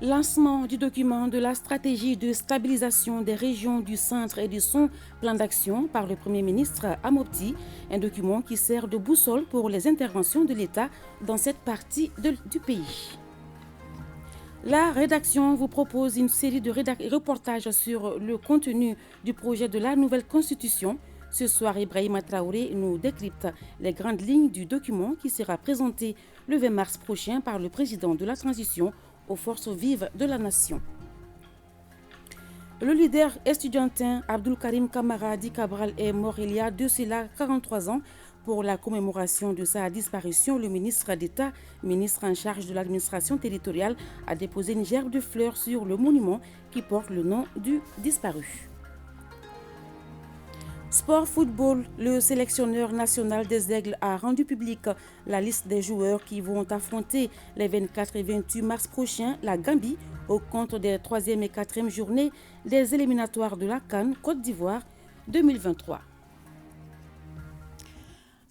Lancement du document de la stratégie de stabilisation des régions du centre et de son plan d'action par le Premier ministre Amopti, un document qui sert de boussole pour les interventions de l'État dans cette partie du pays. La rédaction vous propose une série de reportages sur le contenu du projet de la nouvelle constitution. Ce soir, Ibrahima Traoré nous décrypte les grandes lignes du document qui sera présenté le 20 mars prochain par le président de la transition aux forces vives de la nation. Le leader estudiantin Abdul Karim Kamara Di Cabral est mort il y a de cela 43 ans. Pour la commémoration de sa disparition, le ministre d'État, ministre en charge de l'administration territoriale, a déposé une gerbe de fleurs sur le monument qui porte le nom du disparu. Sport football, le sélectionneur national des Aigles a rendu public la liste des joueurs qui vont affronter les 24 et 28 mars prochains la Gambie au compte des 3e et 4e journées des éliminatoires de la CAN Côte d'Ivoire 2023.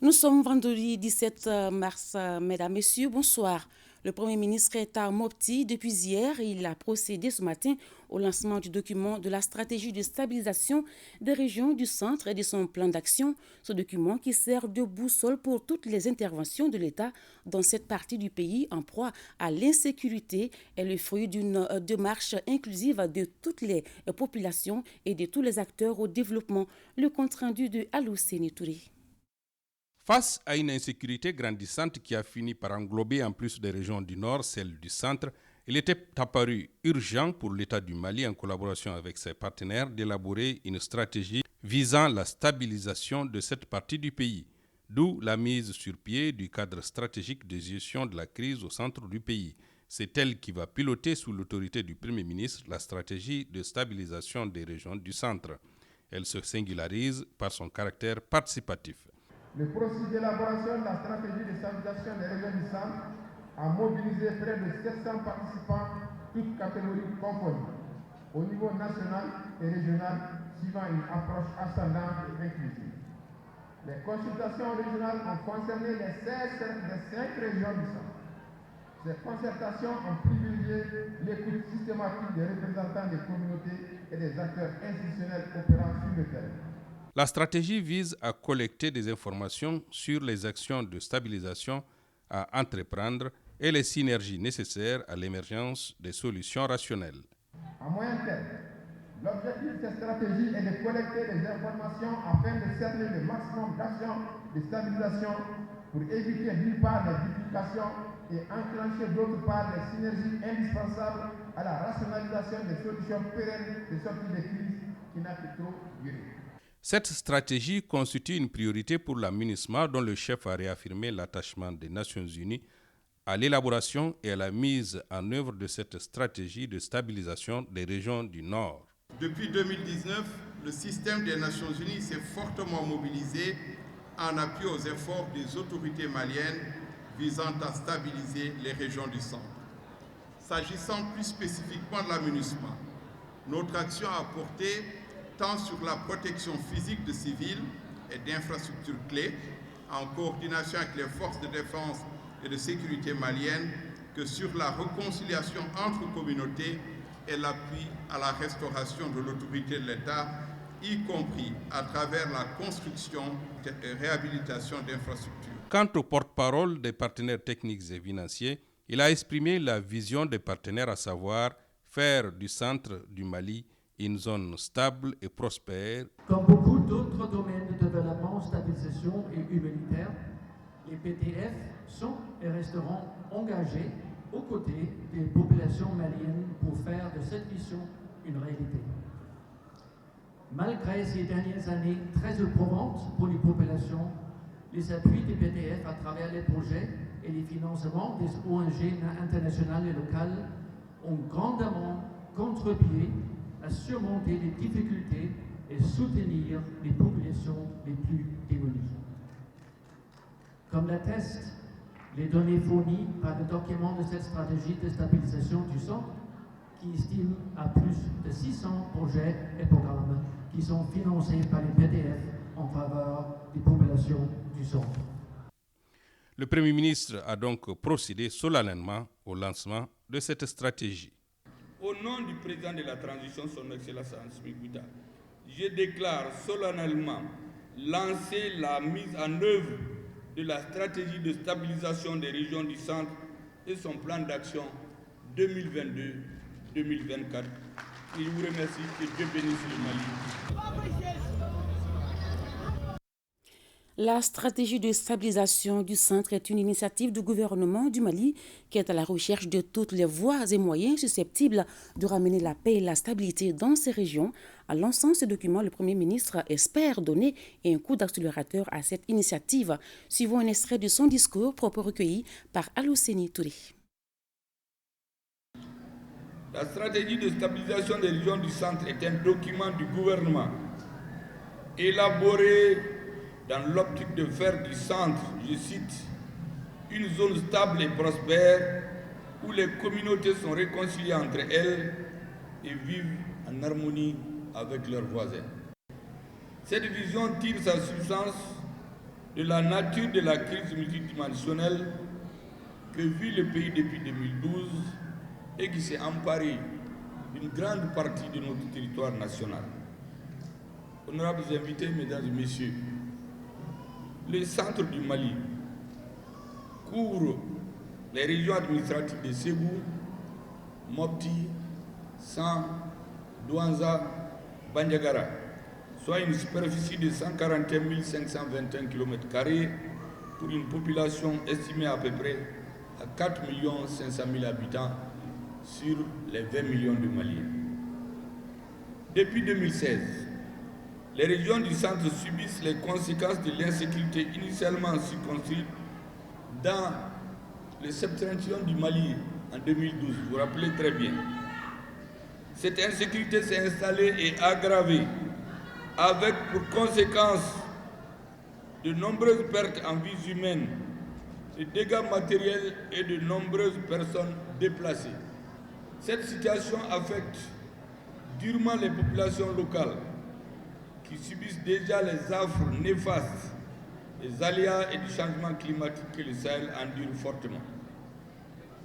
Nous sommes vendredi 17 mars, mesdames, messieurs, bonsoir. Le Premier ministre est à Mopti depuis hier et il a procédé ce matin au lancement du document de la stratégie de stabilisation des régions du centre et de son plan d'action. Ce document qui sert de boussole pour toutes les interventions de l'État dans cette partie du pays en proie à l'insécurité est le fruit d'une démarche inclusive de toutes les populations et de tous les acteurs au développement. Le compte-rendu de Alousseni Touré. Face à une insécurité grandissante qui a fini par englober en plus des régions du Nord, celles du Centre, il était apparu urgent pour l'État du Mali, en collaboration avec ses partenaires, d'élaborer une stratégie visant la stabilisation de cette partie du pays, d'où la mise sur pied du cadre stratégique de gestion de la crise au centre du pays. C'est elle qui va piloter sous l'autorité du Premier ministre la stratégie de stabilisation des régions du Centre. Elle se singularise par son caractère participatif. Le processus d'élaboration de la stratégie de stabilisation des régions du centre a mobilisé près de 700 participants, toutes catégories confondues, au niveau national et régional, suivant une approche ascendante et inclusive. Les consultations régionales ont concerné les 5 régions du centre. Ces concertations ont privilégié l'écoute systématique des représentants des communautés et des acteurs institutionnels opérant sur le terrain. La stratégie vise à collecter des informations sur les actions de stabilisation à entreprendre et les synergies nécessaires à l'émergence des solutions rationnelles. À moyen terme, l'objectif de cette stratégie est de collecter des informations afin de cerner le maximum d'actions de stabilisation pour éviter d'une part les duplications et enclencher d'autre part les synergies indispensables à la rationalisation des solutions pérennes de sortie de crise qui n'a que trop duré. Cette stratégie constitue une priorité pour la MINUSMA, dont le chef a réaffirmé l'attachement des Nations Unies à l'élaboration et à la mise en œuvre de cette stratégie de stabilisation des régions du Nord. Depuis 2019, le système des Nations Unies s'est fortement mobilisé en appui aux efforts des autorités maliennes visant à stabiliser les régions du centre. S'agissant plus spécifiquement de la MINUSMA, notre action a porté tant sur la protection physique de civils et d'infrastructures clés, en coordination avec les forces de défense et de sécurité maliennes, que sur la réconciliation entre communautés et l'appui à la restauration de l'autorité de l'État, y compris à travers la construction et réhabilitation d'infrastructures. Quant au porte-parole des partenaires techniques et financiers, il a exprimé la vision des partenaires, à savoir faire du centre du Mali une zone stable et prospère. Comme beaucoup d'autres domaines de développement, stabilisation et humanitaire, les PTF sont et resteront engagés aux côtés des populations maliennes pour faire de cette mission une réalité. Malgré ces dernières années très éprouvantes pour les populations, les appuis des PTF à travers les projets et les financements des ONG internationales et locales ont grandement contribué à surmonter les difficultés et soutenir les populations les plus démunies. Comme l'attestent les données fournies par le document de cette stratégie de stabilisation du centre, qui estime à plus de 600 projets et programmes qui sont financés par les PDF en faveur des populations du centre. Le Premier ministre a donc procédé solennellement au lancement de cette stratégie. nom du président de la transition, son Excellence Assimi Goïta, je déclare solennellement lancer la mise en œuvre de la stratégie de stabilisation des régions du centre et son plan d'action 2022-2024. Et je vous remercie, que Dieu bénisse le Mali. La stratégie de stabilisation du centre est une initiative du gouvernement du Mali qui est à la recherche de toutes les voies et moyens susceptibles de ramener la paix et la stabilité dans ces régions. En lançant ce document, le Premier ministre espère donner un coup d'accélérateur à cette initiative. Suivons un extrait de son discours propre recueilli par Alocénie Touré. La stratégie de stabilisation des régions du centre est un document du gouvernement élaboré dans l'optique de faire du centre, je cite, une zone stable et prospère où les communautés sont réconciliées entre elles et vivent en harmonie avec leurs voisins. Cette vision tire sa substance de la nature de la crise multidimensionnelle que vit le pays depuis 2012 et qui s'est emparée d'une grande partie de notre territoire national. Honorables invités, mesdames et messieurs, le centre du Mali couvre les régions administratives de Ségou, Mopti, San, Douanza, Bandiagara, soit une superficie de 141 521 km² pour une population estimée à peu près à 4 500 000 habitants sur les 20 millions de Maliens. Depuis 2016, les régions du centre subissent les conséquences de l'insécurité initialement circonscrite dans le septentrion du Mali en 2012, vous vous rappelez très bien. Cette insécurité s'est installée et aggravée avec pour conséquence de nombreuses pertes en vies humaines, de dégâts matériels et de nombreuses personnes déplacées. Cette situation affecte durement les populations locales qui subissent déjà les affres néfastes des aléas et du changement climatique que le Sahel endure fortement.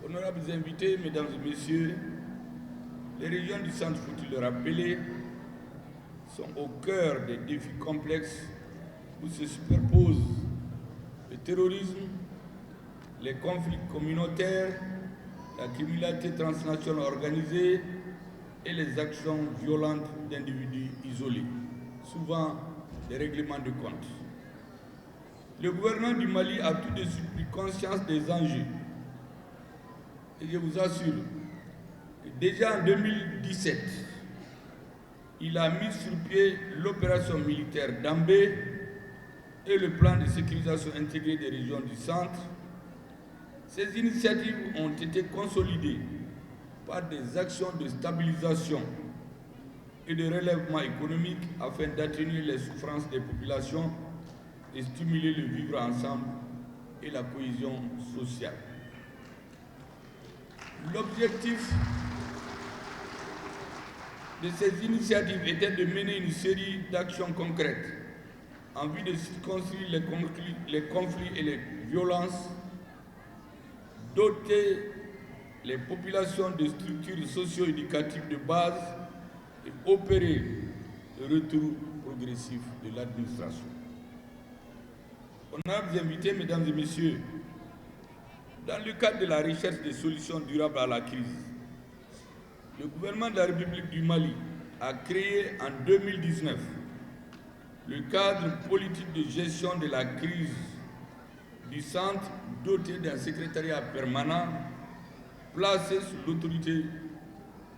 Honorables invités, mesdames et messieurs, les régions du centre, faut-il le rappeler, sont au cœur des défis complexes où se superposent le terrorisme, les conflits communautaires, la criminalité transnationale organisée et les actions violentes d'individus isolés, souvent des règlements de comptes. Le gouvernement du Mali a tout de suite pris conscience des enjeux. Et je vous assure que déjà en 2017, il a mis sur pied l'opération militaire d'Ambé et le plan de sécurisation intégrée des régions du centre. Ces initiatives ont été consolidées par des actions de stabilisation et de relèvement économique afin d'atténuer les souffrances des populations et stimuler le vivre ensemble et la cohésion sociale. L'objectif de ces initiatives était de mener une série d'actions concrètes en vue de circonscrire les conflits et les violences, doter les populations de structures socio-éducatives de base et opérer le retour progressif de l'administration. Honorables invités, mesdames et messieurs, dans le cadre de la recherche de solutions durables à la crise, le gouvernement de la République du Mali a créé en 2019 le cadre politique de gestion de la crise du centre doté d'un secrétariat permanent placé sous l'autorité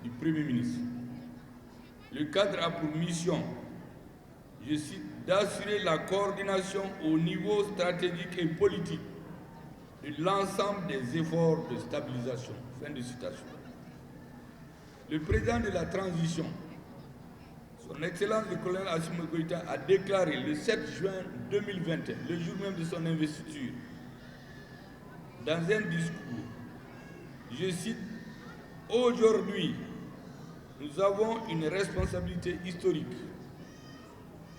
du Premier ministre. Le cadre a pour mission, je cite, d'assurer la coordination au niveau stratégique et politique de l'ensemble des efforts de stabilisation. Fin de citation. Le président de la transition, son Excellence le colonel Assimi Goïta, a déclaré le 7 juin 2021, le jour même de son investiture, dans un discours, je cite, « Aujourd'hui, nous avons une responsabilité historique,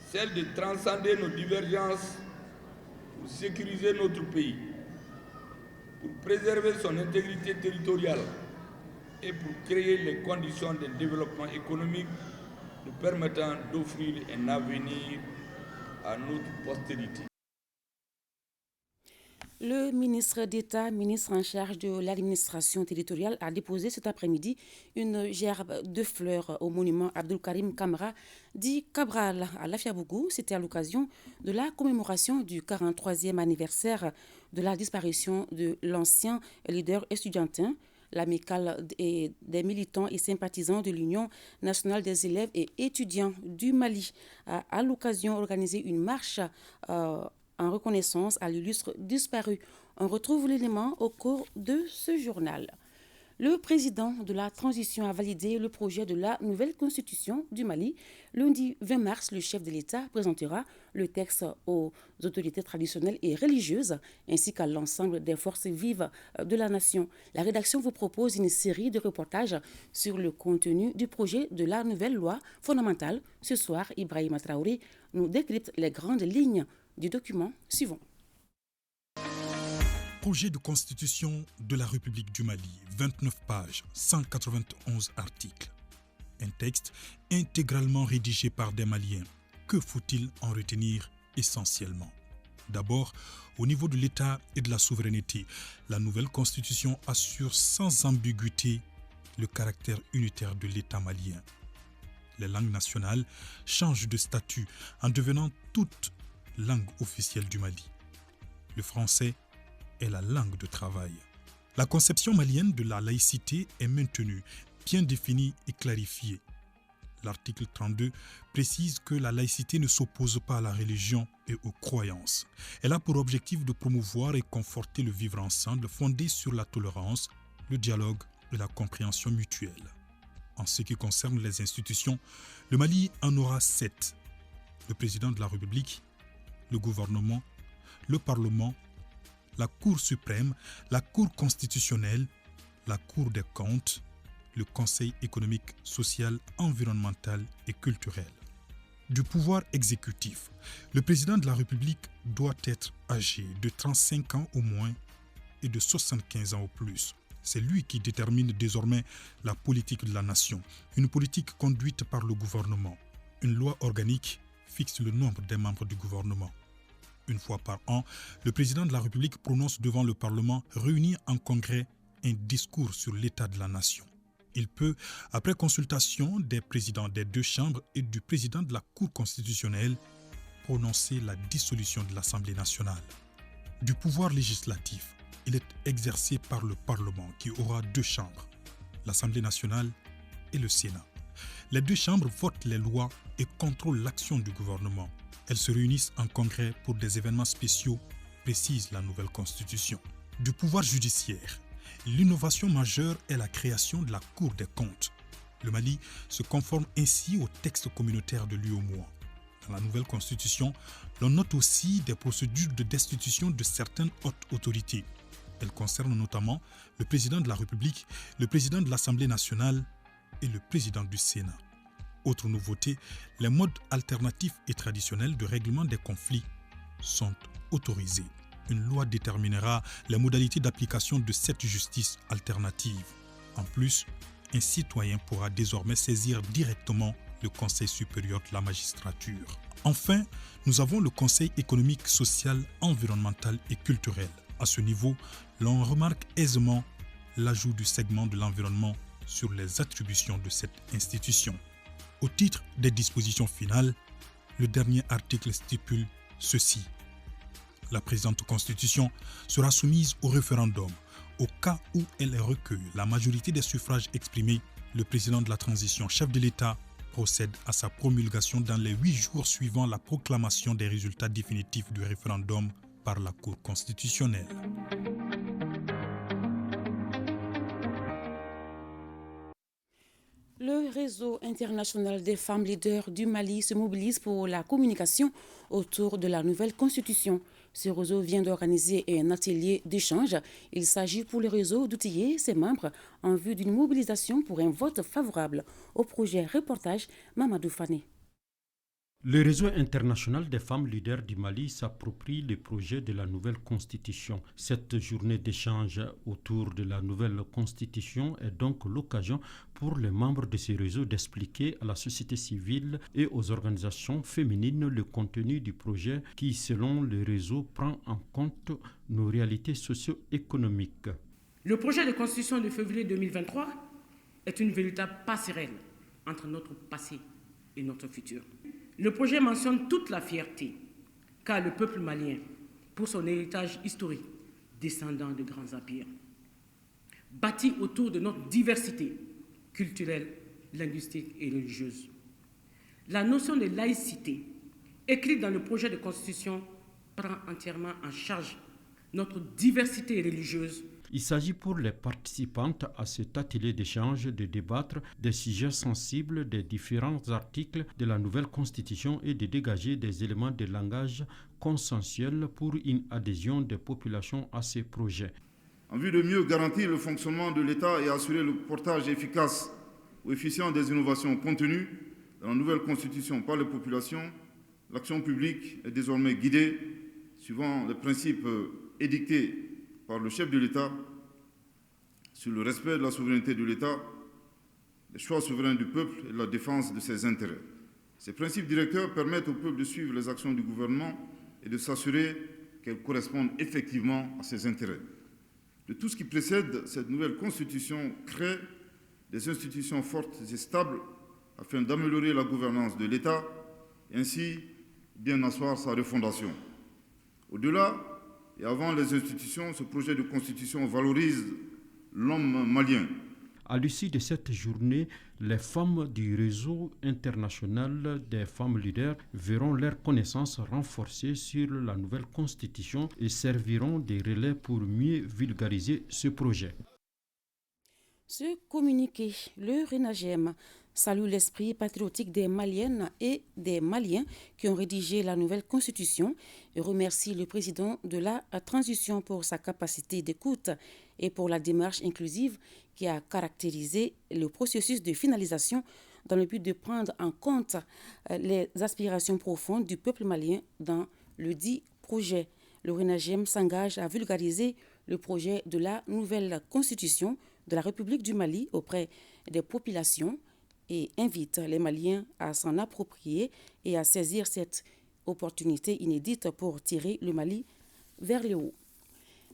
celle de transcender nos divergences pour sécuriser notre pays, pour préserver son intégrité territoriale et pour créer les conditions de développement économique nous permettant d'offrir un avenir à notre postérité. Le ministre d'État, ministre en charge de l'administration territoriale, a déposé cet après-midi une gerbe de fleurs au monument Abdul Karim Kamara, dit Cabral à Lafiabougou. C'était à l'occasion de la commémoration du 43e anniversaire de la disparition de l'ancien leader estudiantin. L'amicale des militants et sympathisants de l'Union nationale des élèves et étudiants du Mali a à l'occasion organisé une marche en reconnaissance à l'illustre disparu. On retrouve l'élément au cours de ce journal. Le président de la transition a validé le projet de la nouvelle constitution du Mali. Lundi 20 mars, le chef de l'État présentera le texte aux autorités traditionnelles et religieuses ainsi qu'à l'ensemble des forces vives de la nation. La rédaction vous propose une série de reportages sur le contenu du projet de la nouvelle loi fondamentale. Ce soir, Ibrahima Traoré nous décrypte les grandes lignes du document suivant. Projet de constitution de la République du Mali, 29 pages, 191 articles. Un texte intégralement rédigé par des Maliens. Que faut-il en retenir essentiellement? D'abord, au niveau de l'État et de la souveraineté, la nouvelle constitution assure sans ambiguïté le caractère unitaire de l'État malien. Les langues nationales changent de statut en devenant toutes langue officielle du Mali. Le français est la langue de travail. La conception malienne de la laïcité est maintenue, bien définie et clarifiée. L'article 32 précise que la laïcité ne s'oppose pas à la religion et aux croyances. Elle a pour objectif de promouvoir et conforter le vivre ensemble fondé sur la tolérance, le dialogue et la compréhension mutuelle. En ce qui concerne les institutions, le Mali en aura 7. Le président de la République, le gouvernement, le Parlement, la Cour suprême, la Cour constitutionnelle, la Cour des comptes, le Conseil économique, social, environnemental et culturel. Du pouvoir exécutif, le président de la République doit être âgé de 35 ans au moins et de 75 ans au plus. C'est lui qui détermine désormais la politique de la nation, une politique conduite par le gouvernement. Une loi organique fixe le nombre des membres du gouvernement. Une fois par an, le président de la République prononce devant le Parlement réuni en congrès un discours sur l'état de la nation. Il peut, après consultation des présidents des 2 chambres et du président de la Cour constitutionnelle, prononcer la dissolution de l'Assemblée nationale. Du pouvoir législatif, il est exercé par le Parlement qui aura 2 chambres, l'Assemblée nationale et le Sénat. Les 2 chambres votent les lois et contrôlent l'action du gouvernement. Elles se réunissent en congrès pour des événements spéciaux, précise la nouvelle constitution. Du pouvoir judiciaire, l'innovation majeure est la création de la Cour des comptes. Le Mali se conforme ainsi au texte communautaire de l'UEMOA. Dans la nouvelle constitution, l'on note aussi des procédures de destitution de certaines hautes autorités. Elles concernent notamment le président de la République, le président de l'Assemblée nationale et le président du Sénat. Autre nouveauté, les modes alternatifs et traditionnels de règlement des conflits sont autorisés. Une loi déterminera les modalités d'application de cette justice alternative. En plus, un citoyen pourra désormais saisir directement le Conseil supérieur de la magistrature. Enfin, nous avons le Conseil économique, social, environnemental et culturel. À ce niveau, l'on remarque aisément l'ajout du segment de l'environnement sur les attributions de cette institution. Au titre des dispositions finales, le dernier article stipule ceci. La présente constitution sera soumise au référendum. Au cas où elle recueille la majorité des suffrages exprimés, le président de la transition, chef de l'État, procède à sa promulgation dans les 8 jours suivant la proclamation des résultats définitifs du référendum par la Cour constitutionnelle. Le réseau international des femmes leaders du Mali se mobilise pour la communication autour de la nouvelle constitution. Ce réseau vient d'organiser un atelier d'échange. Il s'agit pour le réseau d'outiller ses membres en vue d'une mobilisation pour un vote favorable au projet reportage Mamadou Fane. Le réseau international des femmes leaders du Mali s'approprie le projet de la nouvelle constitution. Cette journée d'échange autour de la nouvelle constitution est donc l'occasion pour les membres de ce réseau d'expliquer à la société civile et aux organisations féminines le contenu du projet qui, selon le réseau, prend en compte nos réalités socio-économiques. Le projet de constitution de février 2023 est une véritable passerelle entre notre passé et notre futur. Le projet mentionne toute la fierté qu'a le peuple malien pour son héritage historique descendant de grands empires, bâti autour de notre diversité culturelle, linguistique et religieuse. La notion de laïcité, écrite dans le projet de constitution, prend entièrement en charge notre diversité religieuse. Il s'agit pour les participantes à cet atelier d'échange de débattre des sujets sensibles des différents articles de la nouvelle constitution et de dégager des éléments de langage consensuels pour une adhésion des populations à ces projets. En vue de mieux garantir le fonctionnement de l'État et assurer le portage efficace ou efficient des innovations contenues dans la nouvelle constitution par les populations, l'action publique est désormais guidée suivant les principes édictés par le chef de l'État sur le respect de la souveraineté de l'État, les choix souverains du peuple et la défense de ses intérêts. Ces principes directeurs permettent au peuple de suivre les actions du gouvernement et de s'assurer qu'elles correspondent effectivement à ses intérêts. De tout ce qui précède, cette nouvelle constitution crée des institutions fortes et stables afin d'améliorer la gouvernance de l'État et ainsi bien asseoir sa refondation. Au-delà, et avant les institutions, ce projet de constitution valorise l'homme malien. À l'issue de cette journée, les femmes du réseau international des femmes leaders verront leurs connaissances renforcées sur la nouvelle constitution et serviront de relais pour mieux vulgariser ce projet. Ce communiqué, le RENAGEM, salue l'esprit patriotique des Maliennes et des Maliens qui ont rédigé la nouvelle constitution et remercie le président de la transition pour sa capacité d'écoute et pour la démarche inclusive qui a caractérisé le processus de finalisation dans le but de prendre en compte les aspirations profondes du peuple malien dans le dit projet. Le RENAGEM s'engage à vulgariser le projet de la nouvelle constitution de la République du Mali auprès des populations et invite les Maliens à s'en approprier et à saisir cette opportunité inédite pour tirer le Mali vers le haut.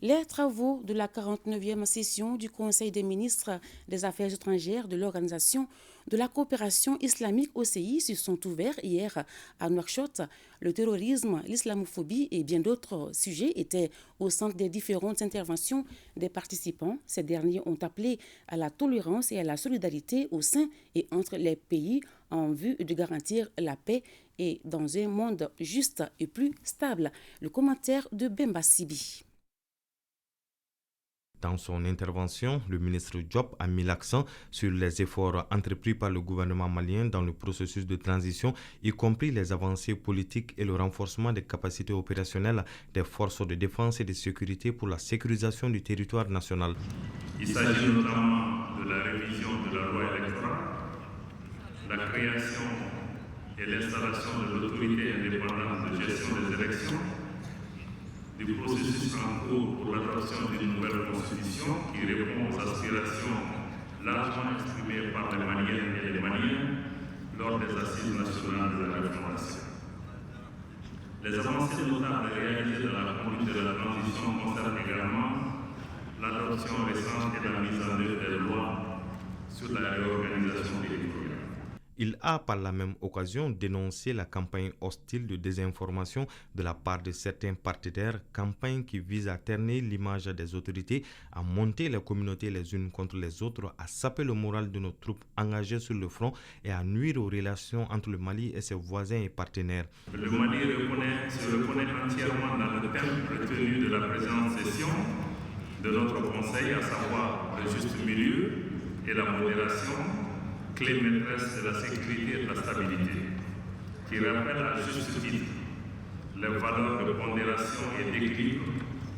Les travaux de la 49e session du Conseil des ministres des Affaires étrangères de l'Organisation de la coopération islamique OCI se sont ouverts hier à Nouakchott. Le terrorisme, l'islamophobie et bien d'autres sujets étaient au centre des différentes interventions des participants. Ces derniers ont appelé à la tolérance et à la solidarité au sein et entre les pays en vue de garantir la paix et dans un monde juste et plus stable. Le commentaire de Bemba Sibi. Dans son intervention, le ministre Diop a mis l'accent sur les efforts entrepris par le gouvernement malien dans le processus de transition, y compris les avancées politiques et le renforcement des capacités opérationnelles des forces de défense et de sécurité pour la sécurisation du territoire national. Il s'agit notamment de la révision de la loi électorale, la création et l'installation de l'autorité indépendante de gestion des élections, du processus en cours pour l'adoption d'une nouvelle constitution qui répond aux aspirations largement exprimées par les Maliennes et les Maliens lors des assises nationales de la refondation. Les avancées notables réalisées dans la conduite de la transition concernent également l'adoption récente et la mise en œuvre des lois sur la réorganisation territoriale. Il a par la même occasion dénoncé la campagne hostile de désinformation de la part de certains partenaires, campagne qui vise à ternir l'image des autorités, à monter les communautés les unes contre les autres, à saper le moral de nos troupes engagées sur le front et à nuire aux relations entre le Mali et ses voisins et partenaires. Le Mali se reconnaît entièrement dans le thème retenu de la présente session de notre Conseil, à savoir le juste milieu et la modération, clé maîtresse de la sécurité et de la stabilité, qui rappelle à juste titre les valeurs de pondération et d'équilibre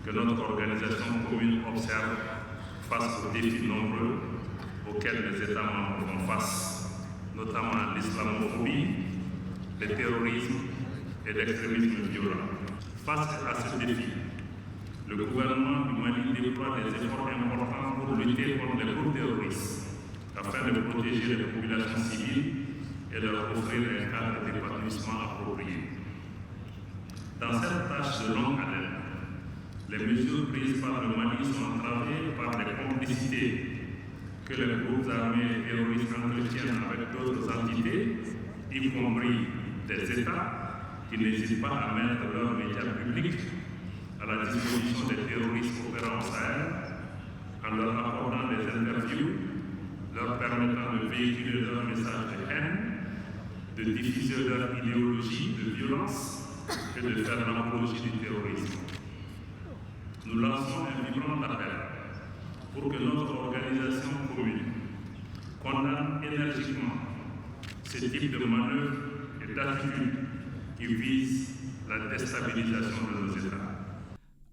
que notre organisation commune observe face aux défis nombreux auxquels les États membres font face, notamment l'islamophobie, le terrorisme et l'extrémisme violent. Face à ce défi, le gouvernement du Mali déploie des efforts importants pour lutter contre les groupes terroristes, afin de protéger les populations civiles et de leur offrir un cadre d'épanouissement approprié. Dans cette tâche de longue haleine, les mesures prises par le Mali sont entravées par les complicités que les groupes armés et terroristes entretiennent avec d'autres entités, y compris des États qui n'hésitent pas à mettre leurs médias publics à la disposition des terroristes opérant au Sahel, en leur accordant des interviews, leur permettant de véhiculer leurs messages de haine, de diffuser leur idéologie de violence et de faire l'apologie du terrorisme. Nous lançons un vibrant appel pour que notre organisation commune condamne énergiquement ce type de manœuvres et d'attitudes qui visent la déstabilisation de nos États.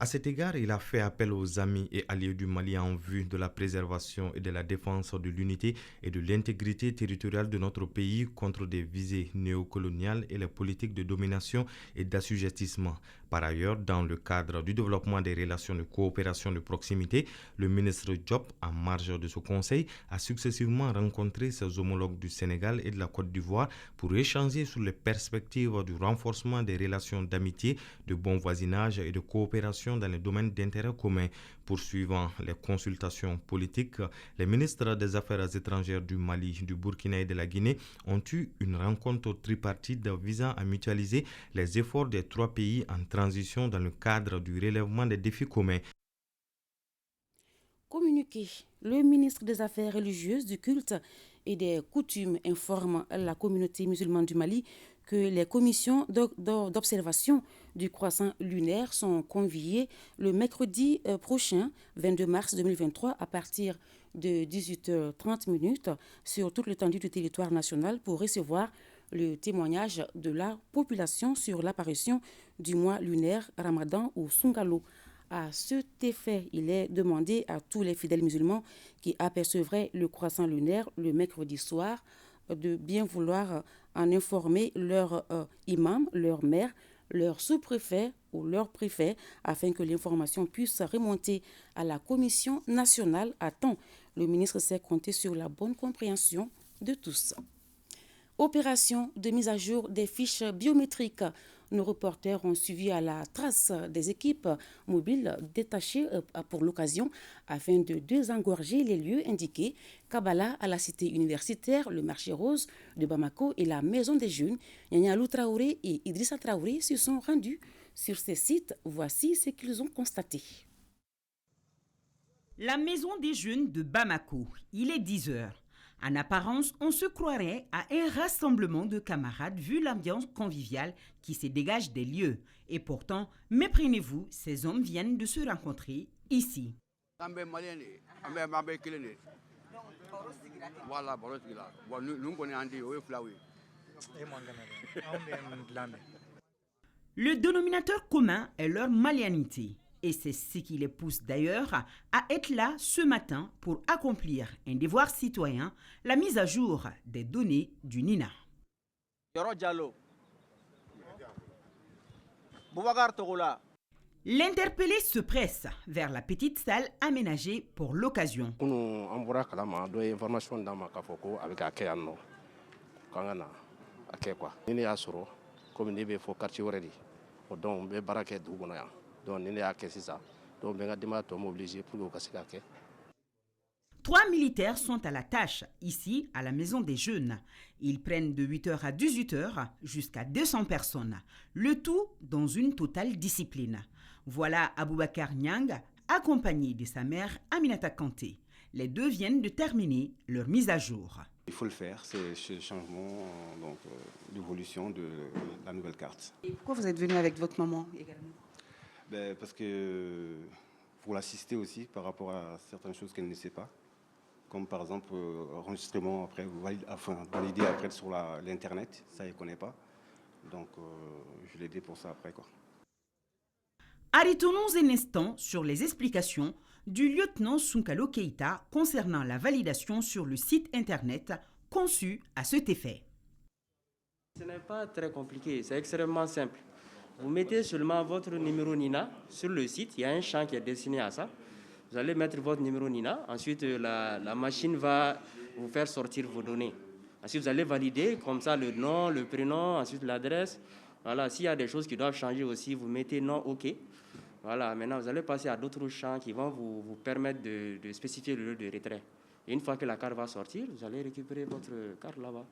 À cet égard, il a fait appel aux amis et alliés du Mali en vue de la préservation et de la défense de l'unité et de l'intégrité territoriale de notre pays contre des visées néocoloniales et les politiques de domination et d'assujettissement. Par ailleurs, dans le cadre du développement des relations de coopération de proximité, le ministre Diop, en marge de ce conseil, a successivement rencontré ses homologues du Sénégal et de la Côte d'Ivoire pour échanger sur les perspectives du renforcement des relations d'amitié, de bon voisinage et de coopération dans les domaines d'intérêt commun. Poursuivant les consultations politiques, les ministres des Affaires étrangères du Mali, du Burkina et de la Guinée ont eu une rencontre tripartite visant à mutualiser les efforts des trois pays en transition dans le cadre du relèvement des défis communs. Communiqué. Le ministre des Affaires religieuses, du culte et des coutumes informe la communauté musulmane du Mali que les commissions d'observation du croissant lunaire sont conviées le mercredi prochain, 22 mars 2023, à partir de 18h30 sur toute l'étendue du territoire national pour recevoir le témoignage de la population sur l'apparition du mois lunaire Ramadan ou Sungalo. À cet effet, il est demandé à tous les fidèles musulmans qui apercevraient le croissant lunaire le mercredi soir de bien vouloir en informer leur imam, leur maire, leur sous-préfet ou leur préfet afin que l'information puisse remonter à la commission nationale à temps. Le ministre sait compter sur la bonne compréhension de tous. Opération de mise à jour des fiches biométriques. Nos reporters ont suivi à la trace des équipes mobiles détachées pour l'occasion afin de désengorger les lieux indiqués. Kabbalah à la cité universitaire, le marché rose de Bamako et la maison des jeunes. Nyanyalou Traoré et Idrissa Traoré se sont rendus sur ces sites. Voici ce qu'ils ont constaté. La maison des jeunes de Bamako, il est 10h. En apparence, on se croirait à un rassemblement de camarades vu l'ambiance conviviale qui se dégage des lieux. Et pourtant, méprenez-vous, ces hommes viennent de se rencontrer ici. Le dénominateur commun est leur malianité. Et c'est ce qui les pousse d'ailleurs à être là ce matin pour accomplir un devoir citoyen, la mise à jour des données du NINA. L'interpellé se presse vers la petite salle aménagée pour l'occasion. Trois militaires sont à la tâche ici à la maison des jeunes. Ils prennent de 8h à 18h jusqu'à 200 personnes. Le tout dans une totale discipline. Voilà Aboubakar Nyang accompagné de sa mère Aminata Kanté. Les deux viennent de terminer leur mise à jour. Il faut le faire, c'est ce changement d'évolution de la nouvelle carte. Et pourquoi vous êtes venu avec votre maman également? Parce que pour l'assister aussi par rapport à certaines choses qu'elle ne sait pas, comme par exemple enregistrement après, valider après sur l'internet, ça elle ne connaît pas. Donc je l'ai aidé pour ça après. Arrêtons-nous un instant sur les explications du lieutenant Sunkalo Keïta concernant la validation sur le site internet conçu à cet effet. Ce n'est pas très compliqué, c'est extrêmement simple. Vous mettez seulement votre numéro NINA sur le site, il y a un champ qui est destiné à ça. Vous allez mettre votre numéro NINA, ensuite la machine va vous faire sortir vos données. Ensuite, vous allez valider comme ça le nom, le prénom, ensuite l'adresse. Voilà, s'il y a des choses qui doivent changer aussi, vous mettez non, OK. Voilà, maintenant vous allez passer à d'autres champs qui vont vous permettre de spécifier le lieu de retrait. Et une fois que la carte va sortir, vous allez récupérer votre carte là-bas.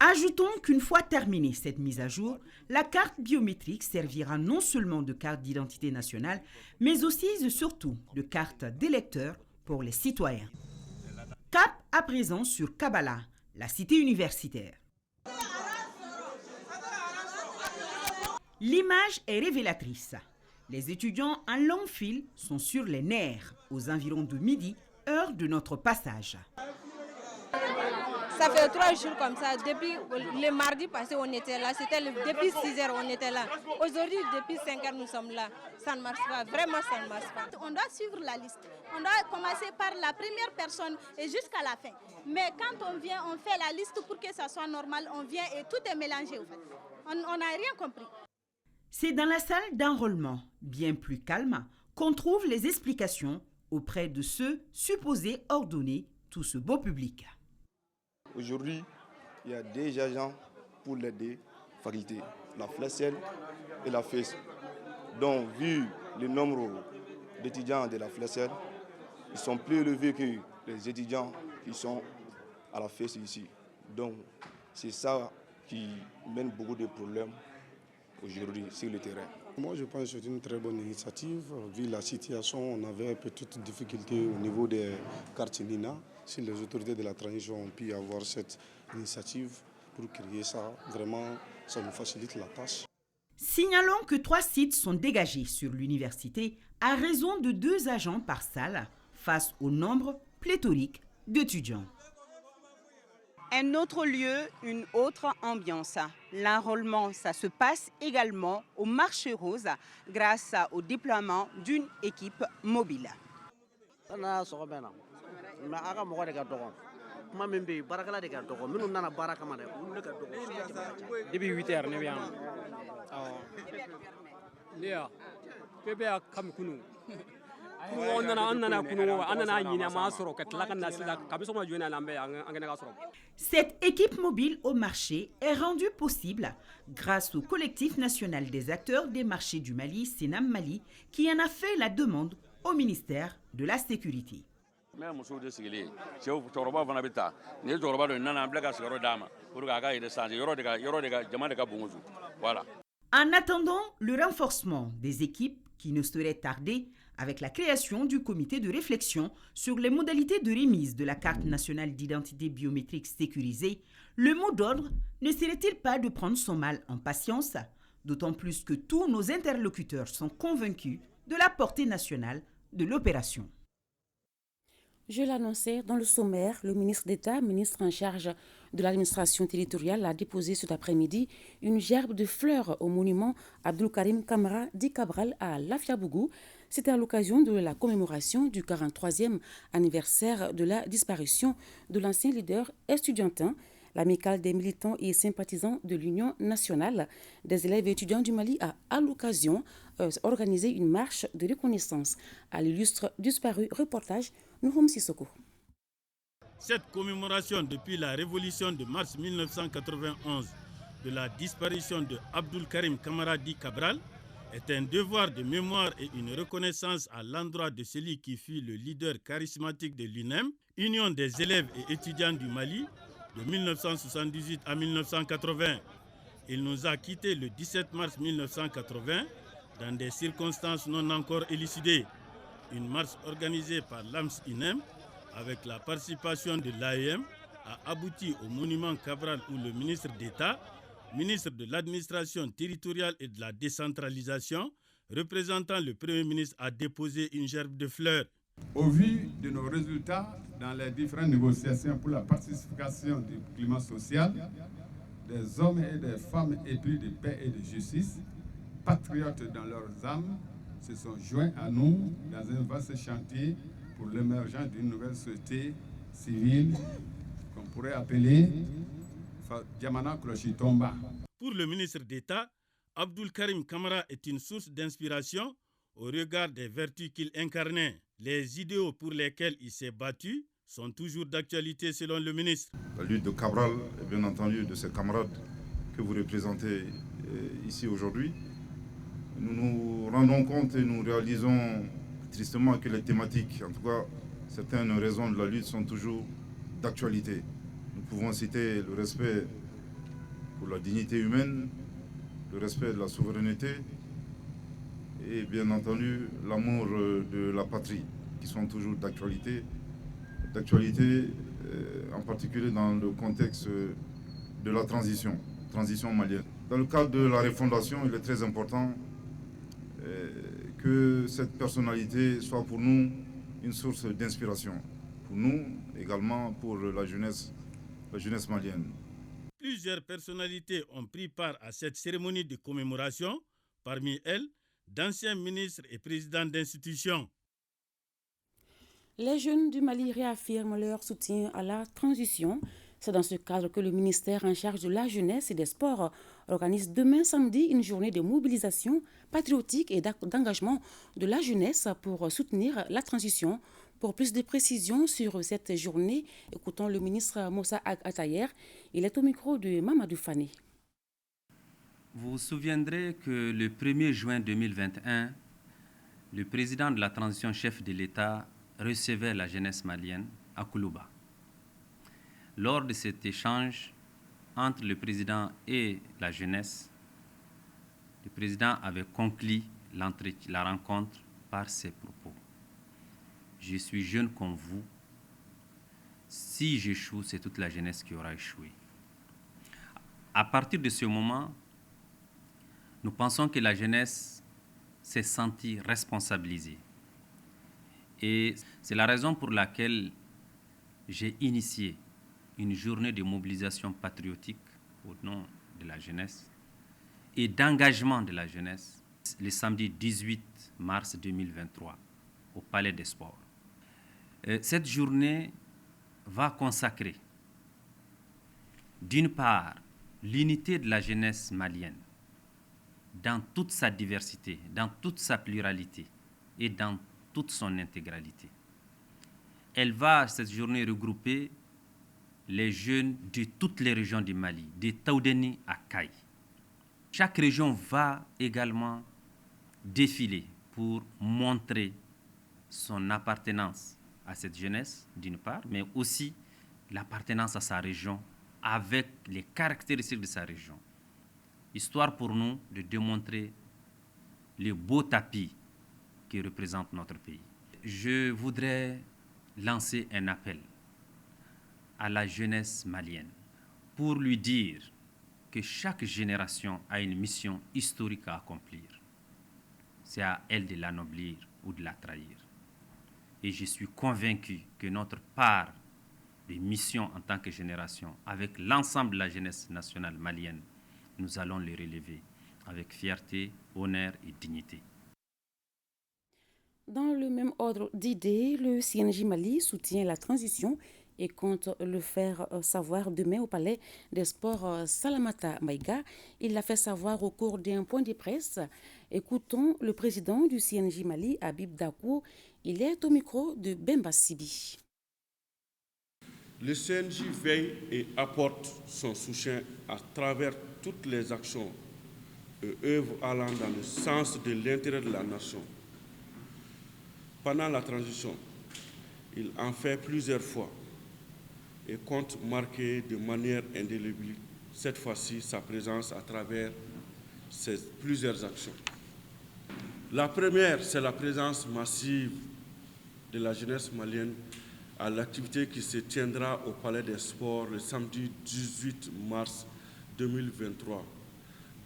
Ajoutons qu'une fois terminée cette mise à jour, la carte biométrique servira non seulement de carte d'identité nationale, mais aussi et surtout de carte d'électeur pour les citoyens. Cap à présent sur Kabbalah, la cité universitaire. L'image est révélatrice. Les étudiants en longue file sont sur les nerfs aux environs de midi, heure de notre passage. Ça fait 3 jours comme ça. Depuis le mardi passé, on était là. C'était depuis 6 heures, on était là. Aujourd'hui, depuis 5 heures, nous sommes là. Ça ne marche pas. Vraiment, ça ne marche pas. On doit suivre la liste. On doit commencer par la première personne et jusqu'à la fin. Mais quand on vient, on fait la liste pour que ça soit normal. On vient et tout est mélangé, en fait. On n'a rien compris. C'est dans la salle d'enrôlement, bien plus calme, qu'on trouve les explications auprès de ceux supposés ordonner tout ce beau public. Aujourd'hui, il y a des agents pour les deux facultés, la FLESEL et la FES. Donc, vu le nombre d'étudiants de la FLESEL, ils sont plus élevés que les étudiants qui sont à la FES ici. Donc, c'est ça qui mène beaucoup de problèmes aujourd'hui sur le terrain. Moi, je pense que c'est une très bonne initiative. Vu la situation, on avait petites difficultés au niveau des cartes NINA. Si les autorités de la transition ont pu avoir cette initiative pour créer ça, vraiment, ça nous facilite la tâche. Signalons que 3 sites sont dégagés sur l'université à raison de 2 agents par salle face au nombre pléthorique d'étudiants. Un autre lieu, une autre ambiance. L'enrôlement, ça se passe également au marché rose grâce au déploiement d'une équipe mobile. Depuis 8 heures, Cette équipe mobile au marché est rendue possible grâce au collectif national des acteurs des marchés du Mali, Senam Mali, qui en a fait la demande au ministère de la Sécurité. En attendant le renforcement des équipes qui ne saurait tarder avec la création du comité de réflexion sur les modalités de remise de la carte nationale d'identité biométrique sécurisée, le mot d'ordre ne serait-il pas de prendre son mal en patience, d'autant plus que tous nos interlocuteurs sont convaincus de la portée nationale de l'opération. Je l'annonçais dans le sommaire, le ministre d'État, ministre en charge de l'administration territoriale, a déposé cet après-midi une gerbe de fleurs au monument Abdul Karim Kamara dit Cabral à Lafiabougou. C'était à l'occasion de la commémoration du 43e anniversaire de la disparition de l'ancien leader estudiantin. L'amicale des militants et sympathisants de l'Union nationale des élèves et étudiants du Mali a, à l'occasion, organisé une marche de reconnaissance à l'illustre disparu. Reportage Nouhoum Sissoko. Cette commémoration depuis la révolution de mars 1991 de la disparition de Abdul Karim Kamara dit Cabral est un devoir de mémoire et une reconnaissance à l'endroit de celui qui fut le leader charismatique de l'UNEM, Union des élèves et étudiants du Mali, de 1978 à 1980. Il nous a quittés le 17 mars 1980 dans des circonstances non encore élucidées. Une marche organisée par l'AMS-INEM avec la participation de l'AEM a abouti au monument Cabral où le ministre d'État, ministre de l'administration territoriale et de la décentralisation, représentant le Premier ministre, a déposé une gerbe de fleurs. Au vu de nos résultats dans les différentes négociations pour la pacification du climat social, des hommes et des femmes épris de paix et de justice, patriotes dans leurs âmes, se sont joints à nous dans un vaste chantier pour l'émergence d'une nouvelle société civile qu'on pourrait appeler Pour le ministre d'État, Abdoul Karim Kamara est une source d'inspiration au regard des vertus qu'il incarnait. Les idéaux pour lesquels il s'est battu sont toujours d'actualité selon le ministre. La lutte de Cabral et bien entendu de ses camarades que vous représentez ici aujourd'hui, nous nous rendons compte et nous réalisons tristement que les thématiques, en tout cas certaines raisons de la lutte, sont toujours d'actualité. Nous pouvons citer le respect pour la dignité humaine, le respect de la souveraineté et bien entendu l'amour de la patrie, qui sont toujours d'actualité en particulier dans le contexte de la transition malienne. Dans le cadre de la refondation, il est très important que cette personnalité soit pour nous une source d'inspiration, pour nous également pour la jeunesse malienne. Plusieurs personnalités ont pris part à cette cérémonie de commémoration, parmi elles d'anciens ministres et présidents d'institutions. Les jeunes du Mali réaffirment leur soutien à la transition. C'est dans ce cadre que le ministère en charge de la jeunesse et des sports organise demain samedi une journée de mobilisation patriotique et d'engagement de la jeunesse pour soutenir la transition. Pour plus de précisions sur cette journée, écoutons le ministre Moussa Atayer. Il est au micro de Mamadou Fane. Vous vous souviendrez que le 1er juin 2021, le président de la transition, chef de l'État, recevait la jeunesse malienne à Koulouba. Lors de cet échange entre le président et la jeunesse, le président avait conclu la rencontre par ces propos. Je suis jeune comme vous. Si j'échoue, c'est toute la jeunesse qui aura échoué. À partir de ce moment, nous pensons que la jeunesse s'est sentie responsabilisée. Et c'est la raison pour laquelle j'ai initié une journée de mobilisation patriotique au nom de la jeunesse et d'engagement de la jeunesse le samedi 18 mars 2023 au Palais des Sports. Cette journée va consacrer, d'une part, l'unité de la jeunesse malienne dans toute sa diversité, dans toute sa pluralité et dans toute son intégralité. Elle va, cette journée, regrouper les jeunes de toutes les régions du Mali, de Taoudeni à Kaï. Chaque région va également défiler pour montrer son appartenance à cette jeunesse, d'une part, mais aussi l'appartenance à sa région avec les caractéristiques de sa région. Histoire pour nous de démontrer le beau tapis qui représente notre pays. Je voudrais lancer un appel à la jeunesse malienne pour lui dire que chaque génération a une mission historique à accomplir. C'est à elle de l'anoblir ou de la trahir. Et je suis convaincu que notre part de mission en tant que génération, avec l'ensemble de la jeunesse nationale malienne, nous allons les relever avec fierté, honneur et dignité. Dans le même ordre d'idées, le CNJ Mali soutient la transition et compte le faire savoir demain au Palais des Sports Salamata Maïga. Il l'a fait savoir au cours d'un point de presse. Écoutons le président du CNJ Mali, Habib Dakou. Il est au micro de Bemba Sibi. Le CNJ veille et apporte son soutien à travers toutes les actions et œuvres allant dans le sens de l'intérêt de la nation. Pendant la transition, il en fait plusieurs fois et compte marquer de manière indélébile, cette fois-ci, sa présence à travers plusieurs actions. La première, c'est la présence massive de la jeunesse malienne à l'activité qui se tiendra au Palais des Sports le samedi 18 mars 2023,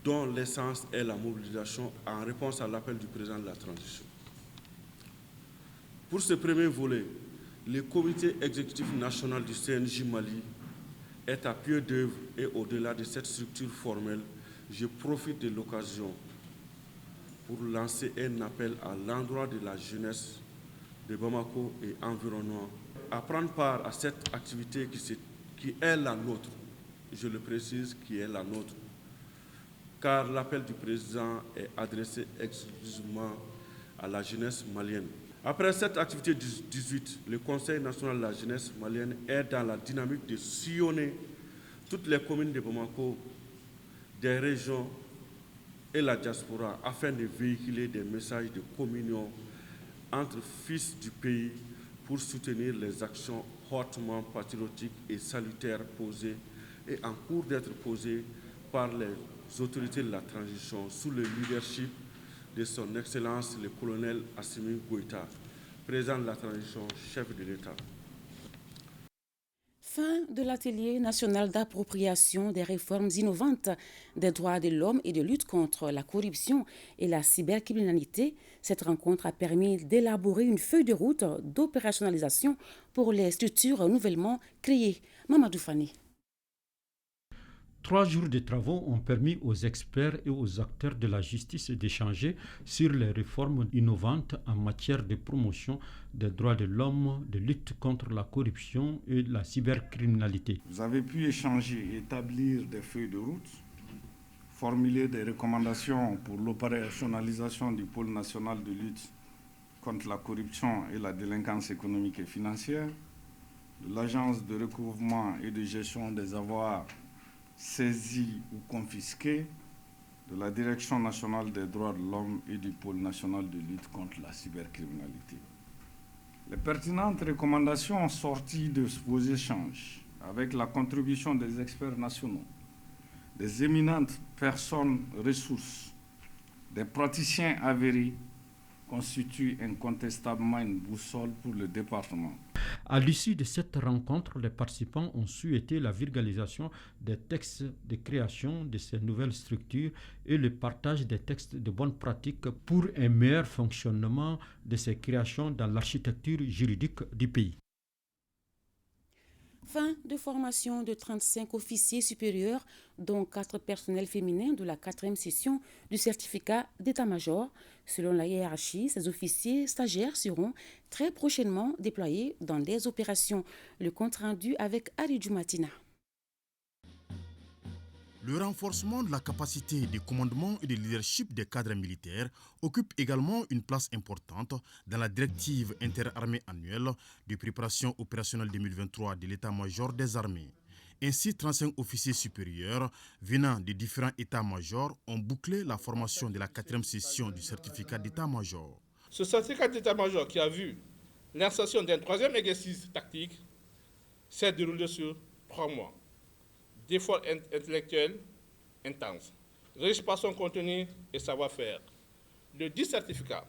dont l'essence est la mobilisation en réponse à l'appel du président de la transition. Pour ce premier volet, le comité exécutif national du CNJ Mali est à pied d'œuvre et au-delà de cette structure formelle, je profite de l'occasion pour lancer un appel à l'endroit de la jeunesse de Bamako et environnement à prendre part à cette activité qui est la nôtre je le précise, qui est la nôtre, car l'appel du président est adressé exclusivement à la jeunesse malienne. Après cette activité du 18, le Conseil national de la jeunesse malienne est dans la dynamique de sillonner toutes les communes de Bamako, des régions et la diaspora afin de véhiculer des messages de communion entre fils du pays pour soutenir les actions hautement patriotiques et salutaires posées et en cours d'être posées par les autorités de la transition sous le leadership de son Excellence le colonel Assimi Goïta, président de la transition, chef de l'État. Fin de l'atelier national d'appropriation des réformes innovantes des droits de l'homme et de lutte contre la corruption et la cybercriminalité. Cette rencontre a permis d'élaborer une feuille de route d'opérationnalisation pour les structures nouvellement créées. Mamadou Fani. 3 jours de travaux ont permis aux experts et aux acteurs de la justice d'échanger sur les réformes innovantes en matière de promotion des droits de l'homme, de lutte contre la corruption et la cybercriminalité. Vous avez pu échanger, établir des feuilles de route, formuler des recommandations pour l'opérationnalisation du pôle national de lutte contre la corruption et la délinquance économique et financière, de l'agence de recouvrement et de gestion des avoirs saisis ou confisqués, de la Direction nationale des droits de l'homme et du pôle national de lutte contre la cybercriminalité. Les pertinentes recommandations sorties de vos échanges, avec la contribution des experts nationaux, des éminentes personnes ressources, des praticiens avérés, constituent incontestablement une boussole pour le département. À l'issue de cette rencontre, les participants ont souhaité la vulgarisation des textes de création de ces nouvelles structures et le partage des textes de bonnes pratiques pour un meilleur fonctionnement de ces créations dans l'architecture juridique du pays. Fin de formation de 35 officiers supérieurs, dont 4 personnels féminins de la 4e session du certificat d'état-major. Selon la hiérarchie, ces officiers stagiaires seront très prochainement déployés dans des opérations. Le compte rendu avec Ari Djoumatina. Le renforcement de la capacité de commandement et de leadership des cadres militaires occupe également une place importante dans la directive interarmée annuelle de préparation opérationnelle 2023 de l'état-major des armées. Ainsi, 35 officiers supérieurs venant de différents états-majors ont bouclé la formation de la 4e session du certificat d'état-major. Ce certificat d'état-major qui a vu l'insertion d'un 3e exercice tactique s'est déroulé sur 3 mois. D'efforts intellectuels intenses, riches par son contenu et savoir-faire. Le dit certificat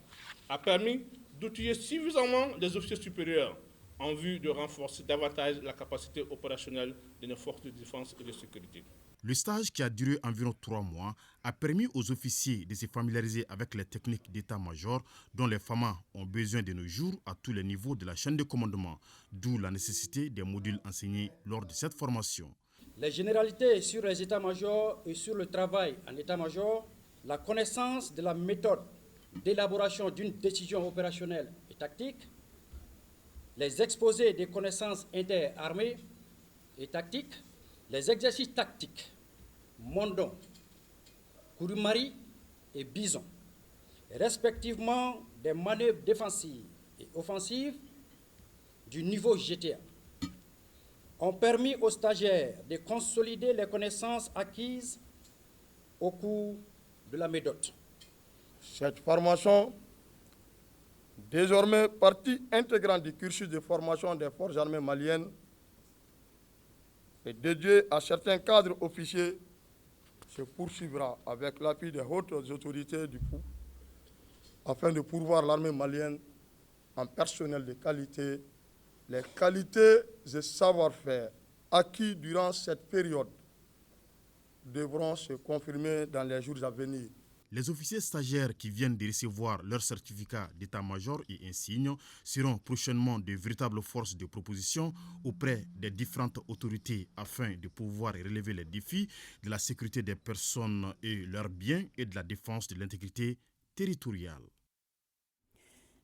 a permis d'outiller suffisamment les officiers supérieurs en vue de renforcer davantage la capacité opérationnelle de nos forces de défense et de sécurité. Le stage, qui a duré environ 3 mois, a permis aux officiers de se familiariser avec les techniques d'état-major dont les FAMA ont besoin de nos jours à tous les niveaux de la chaîne de commandement, d'où la nécessité des modules enseignés lors de cette formation. Les généralités sur les états-majors et sur le travail en état-major, la connaissance de la méthode d'élaboration d'une décision opérationnelle et tactique, les exposés des connaissances interarmées et tactiques, les exercices tactiques, Mondon, Kouroumari et Bison, respectivement des manœuvres défensives et offensives du niveau GTA, ont permis aux stagiaires de consolider les connaissances acquises au cours de la méthode. Cette formation, désormais partie intégrante du cursus de formation des forces armées maliennes, est dédiée à certains cadres officiers, se poursuivra avec l'appui des hautes autorités du POU afin de pourvoir l'armée malienne en personnel de qualité. Les qualités et savoir-faire acquis durant cette période devront se confirmer dans les jours à venir. Les officiers stagiaires qui viennent de recevoir leur certificat d'état-major et insigne seront prochainement de véritables forces de proposition auprès des différentes autorités afin de pouvoir relever les défis de la sécurité des personnes et leurs biens et de la défense de l'intégrité territoriale.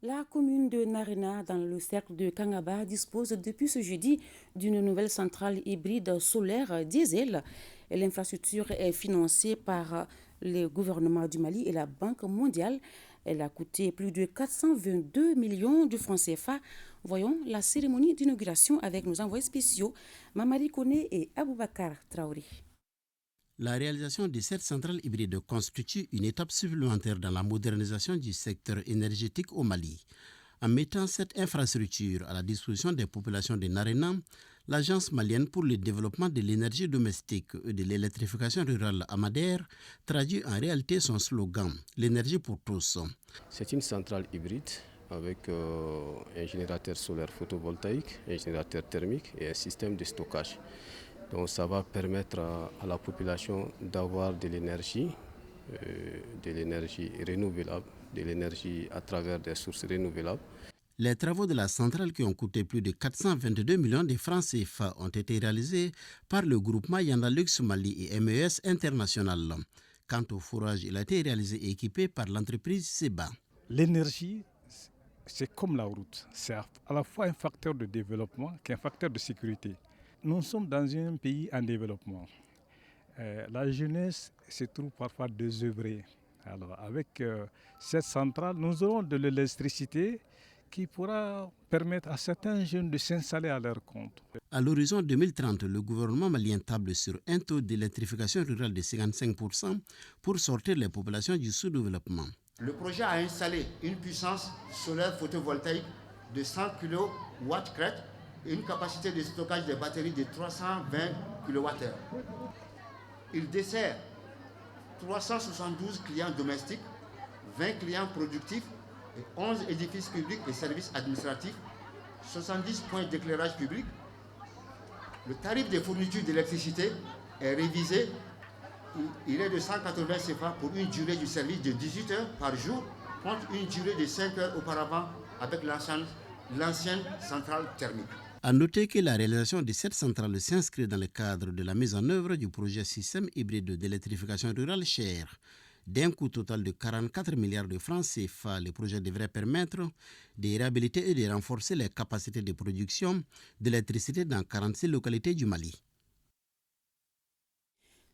La commune de Narena, dans le cercle de Kangaba, dispose depuis ce jeudi d'une nouvelle centrale hybride solaire diesel. L'infrastructure est financée par le gouvernement du Mali et la Banque mondiale. Elle a coûté plus de 422 millions de francs CFA. Voyons la cérémonie d'inauguration avec nos envoyés spéciaux, Mamadi Kone et Aboubakar Traoré. La réalisation de cette centrale hybride constitue une étape supplémentaire dans la modernisation du secteur énergétique au Mali. En mettant cette infrastructure à la disposition des populations de Narena, l'Agence malienne pour le développement de l'énergie domestique et de l'électrification rurale Amader traduit en réalité son slogan « L'énergie pour tous ». C'est une centrale hybride avec un générateur solaire photovoltaïque, un générateur thermique et un système de stockage. Donc ça va permettre à la population d'avoir de l'énergie renouvelable, de l'énergie à travers des sources renouvelables. Les travaux de la centrale qui ont coûté plus de 422 millions de francs CFA ont été réalisés par le groupement Yandalux Mali et MES International. Quant au forage, il a été réalisé et équipé par l'entreprise Seba. L'énergie, c'est comme la route. C'est à la fois un facteur de développement qu'un facteur de sécurité. Nous sommes dans un pays en développement. La jeunesse se trouve parfois désœuvrée. Alors, avec cette centrale, nous aurons de l'électricité qui pourra permettre à certains jeunes de s'installer à leur compte. À l'horizon 2030, le gouvernement malien table sur un taux d'électrification rurale de 55% pour sortir les populations du sous-développement. Le projet a installé une puissance solaire photovoltaïque de 100 kW crête et une capacité de stockage des batteries de 320 kWh. Il dessert 372 clients domestiques, 20 clients productifs et 11 édifices publics et services administratifs, 70 points d'éclairage public. Le tarif des fournitures d'électricité est révisé. Il est de 180 CFA pour une durée du service de 18 heures par jour, contre une durée de 5 heures auparavant avec l'ancienne centrale thermique. A noter que la réalisation de cette centrale s'inscrit dans le cadre de la mise en œuvre du projet système hybride d'électrification rurale cher. D'un coût total de 44 milliards de francs CFA, le projet devrait permettre de réhabiliter et de renforcer les capacités de production d'électricité dans 46 localités du Mali.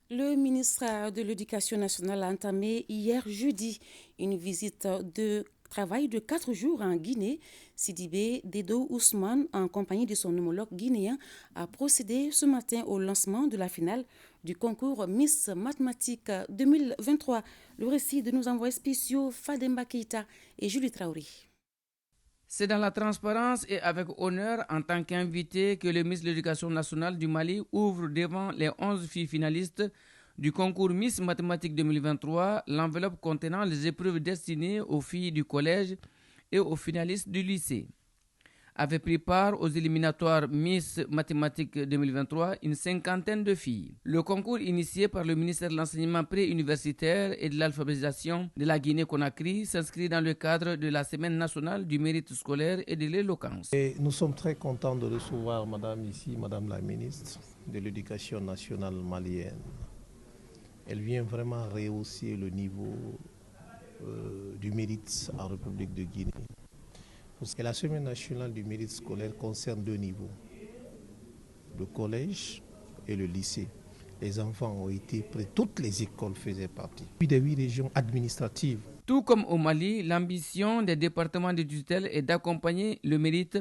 Le ministre de l'Éducation nationale a entamé hier jeudi une visite de travail de 4 jours en Guinée. Sidibé Dedo Ousmane, en compagnie de son homologue guinéen, a procédé ce matin au lancement de la finale du concours Miss Mathématiques 2023. Le récit de nos envoyés spéciaux Fademba Keita et Julie Traoré. C'est dans la transparence et avec honneur en tant qu'invité que le ministre de l'Éducation nationale du Mali ouvre devant les 11 filles finalistes du concours Miss Mathématiques 2023 l'enveloppe contenant les épreuves destinées aux filles du collège et aux finalistes du lycée. Avaient pris part aux éliminatoires Miss Mathématiques 2023 une cinquantaine de filles. Le concours initié par le ministère de l'Enseignement préuniversitaire et de l'alphabétisation de la Guinée-Conakry s'inscrit dans le cadre de la Semaine nationale du mérite scolaire et de l'éloquence. Nous sommes très contents de recevoir Madame la ministre de l'Éducation nationale malienne. Elle vient vraiment rehausser le niveau du mérite en République de Guinée. Parce que la Semaine nationale du mérite scolaire concerne 2 niveaux, le collège et le lycée. Les enfants ont été prêts, toutes les écoles faisaient partie. Des 8 régions administratives. Tout comme au Mali, l'ambition des départements de tutelle est d'accompagner le mérite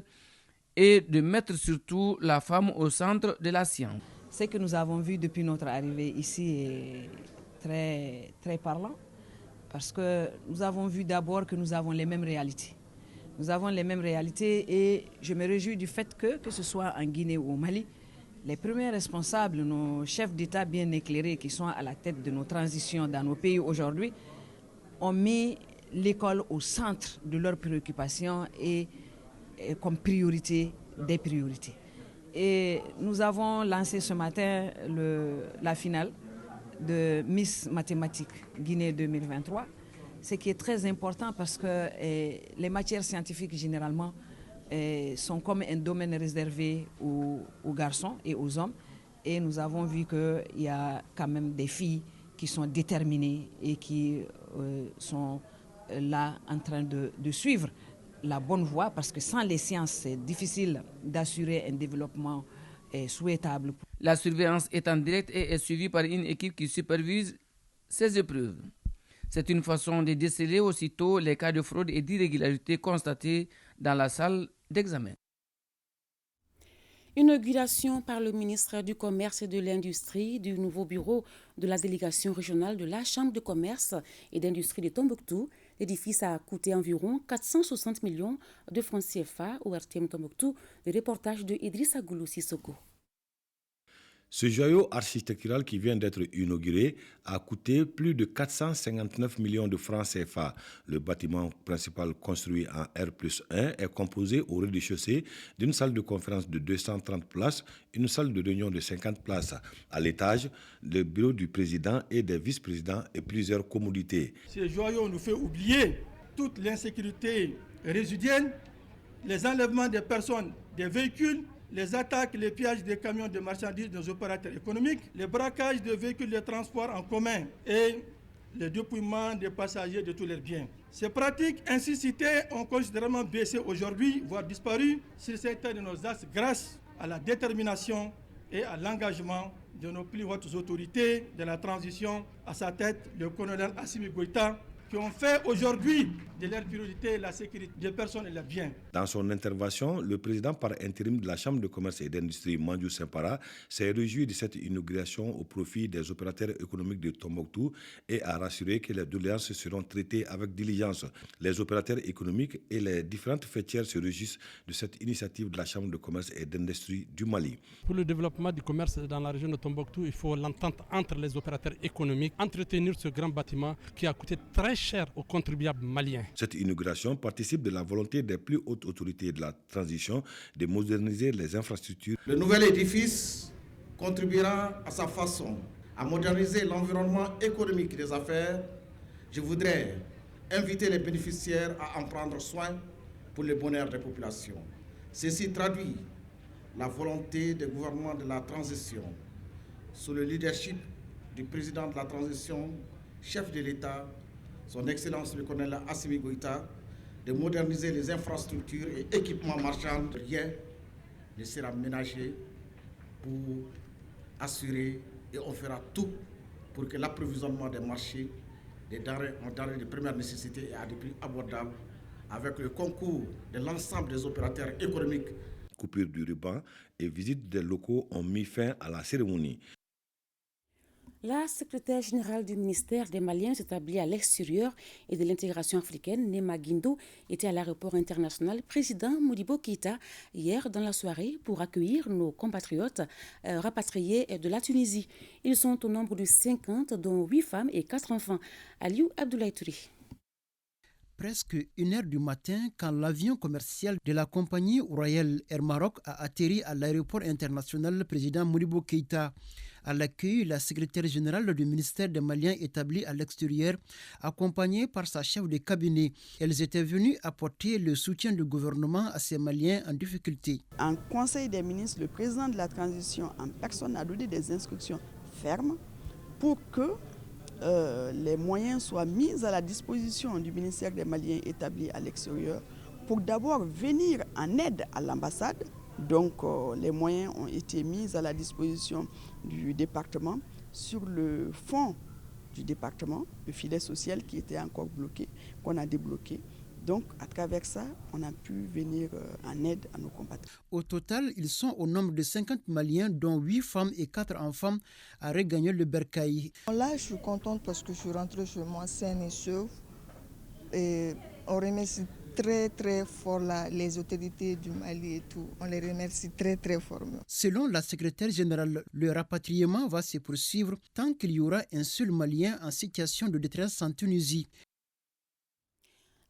et de mettre surtout la femme au centre de la science. Ce que nous avons vu depuis notre arrivée ici est très, très parlant, parce que nous avons vu d'abord que nous avons les mêmes réalités. Nous avons les mêmes réalités et je me réjouis du fait que ce soit en Guinée ou au Mali, les premiers responsables, nos chefs d'État bien éclairés qui sont à la tête de nos transitions dans nos pays aujourd'hui, ont mis l'école au centre de leurs préoccupations et comme priorité des priorités. Et nous avons lancé ce matin la finale de Miss Mathématiques Guinée 2023. Ce qui est très important parce que les matières scientifiques généralement sont comme un domaine réservé aux garçons et aux hommes. Et nous avons vu qu'il y a quand même des filles qui sont déterminées et qui sont là en train de suivre la bonne voie parce que sans les sciences, c'est difficile d'assurer un développement souhaitable. La surveillance est en direct et est suivie par une équipe qui supervise ces épreuves. C'est une façon de déceler aussitôt les cas de fraude et d'irrégularité constatés dans la salle d'examen. Inauguration par le ministre du Commerce et de l'Industrie du nouveau bureau de la délégation régionale de la Chambre de commerce et d'industrie de Tombouctou. L'édifice a coûté environ 460 millions de francs CFA au RTM Tombouctou. Le reportage de Idrissa Goulou Sissoko. Ce joyau architectural qui vient d'être inauguré a coûté plus de 459 millions de francs CFA. Le bâtiment principal construit en R+1 est composé au rez-de-chaussée d'une salle de conférence de 230 places, une salle de réunion de 50 places. À l'étage, le bureau du président et des vice-présidents et plusieurs commodités. Ce joyau nous fait oublier toute l'insécurité résiduelle, les enlèvements des personnes, des véhicules, les attaques, les pillages des camions de marchandises des opérateurs économiques, les braquages de véhicules de transport en commun et le dépouillement des passagers de tous leurs biens. Ces pratiques ainsi citées ont considérablement baissé aujourd'hui, voire disparu, sur certains de nos axes grâce à la détermination et à l'engagement de nos plus hautes autorités de la transition, à sa tête le colonel Assimi Goïta, qui ont fait aujourd'hui de leur priorité la sécurité des personnes et leurs biens. Dans son intervention, le président par intérim de la Chambre de commerce et d'industrie, Mandiou Sempara, s'est réjoui de cette inauguration au profit des opérateurs économiques de Tombouctou et a rassuré que les doléances seront traitées avec diligence. Les opérateurs économiques et les différentes fêtières se réjouissent de cette initiative de la Chambre de commerce et d'industrie du Mali. Pour le développement du commerce dans la région de Tombouctou, il faut l'entente entre les opérateurs économiques, entretenir ce grand bâtiment qui a coûté très cher aux contribuables maliens. Cette inauguration participe de la volonté des plus hautes autorités de la transition de moderniser les infrastructures. Le nouvel édifice contribuera à sa façon à moderniser l'environnement économique des affaires. Je voudrais inviter les bénéficiaires à en prendre soin pour le bonheur des populations. Ceci traduit la volonté des gouvernements de la transition sous le leadership du président de la transition, chef de l'État, son Excellence le colonel Assimi Goïta, de moderniser les infrastructures et équipements marchands. Rien ne sera ménagé pour assurer, et on fera tout pour que l'approvisionnement des marchés des denrées de première nécessité et à des prix abordables, avec le concours de l'ensemble des opérateurs économiques. Coupure du ruban et visite des locaux ont mis fin à la cérémonie. La secrétaire générale du ministère des Maliens établie à l'extérieur et de l'intégration africaine, Nema Guindo, était à l'aéroport international président Modibo Keïta hier dans la soirée pour accueillir nos compatriotes rapatriés de la Tunisie. Ils sont au nombre de 50, dont 8 femmes et 4 enfants. Aliou Abdoulaye Touré. Presque 1h du matin, quand l'avion commercial de la compagnie Royal Air Maroc a atterri à l'aéroport international président Modibo Keïta. À l'accueil, la secrétaire générale du ministère des Maliens établie à l'extérieur, accompagnée par sa chef de cabinet. Elles étaient venues apporter le soutien du gouvernement à ces Maliens en difficulté. En Conseil des ministres, le président de la transition en personne a donné des instructions fermes pour que les moyens soient mis à la disposition du ministère des Maliens établi à l'extérieur pour d'abord venir en aide à l'ambassade. Donc les moyens ont été mis à la disposition du département sur le fonds du département, le filet social qui était encore bloqué, qu'on a débloqué. Donc à travers ça, on a pu venir en aide à nos compatriotes. Au total, ils sont au nombre de 50 Maliens, dont 8 femmes et 4 enfants, à regagner le Bercail. Là, je suis contente parce que je suis rentrée chez moi saine et sauve. Et on remercie très fort les autorités du Mali et tout. On les remercie très fort. Selon la secrétaire générale, le rapatriement va se poursuivre tant qu'il y aura un seul Malien en situation de détresse en Tunisie.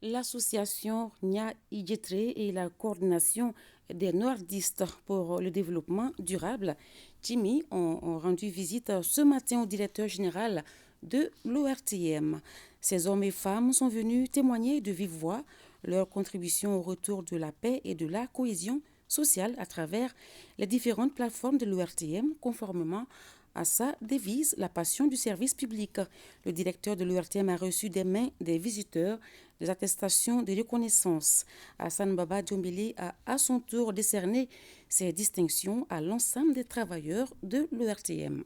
L'association Nia Idjetre et la coordination des nordistes pour le développement durable, Jimmy, ont rendu visite ce matin au directeur général de l'ORTM. Ces hommes et femmes sont venus témoigner de vive voix leur contribution au retour de la paix et de la cohésion sociale à travers les différentes plateformes de l'ORTM, conformément à sa devise, la passion du service public. Le directeur de l'ORTM a reçu des mains des visiteurs des attestations de reconnaissance. Hassan Baba Diombele a à son tour décerné ces distinctions à l'ensemble des travailleurs de l'ORTM.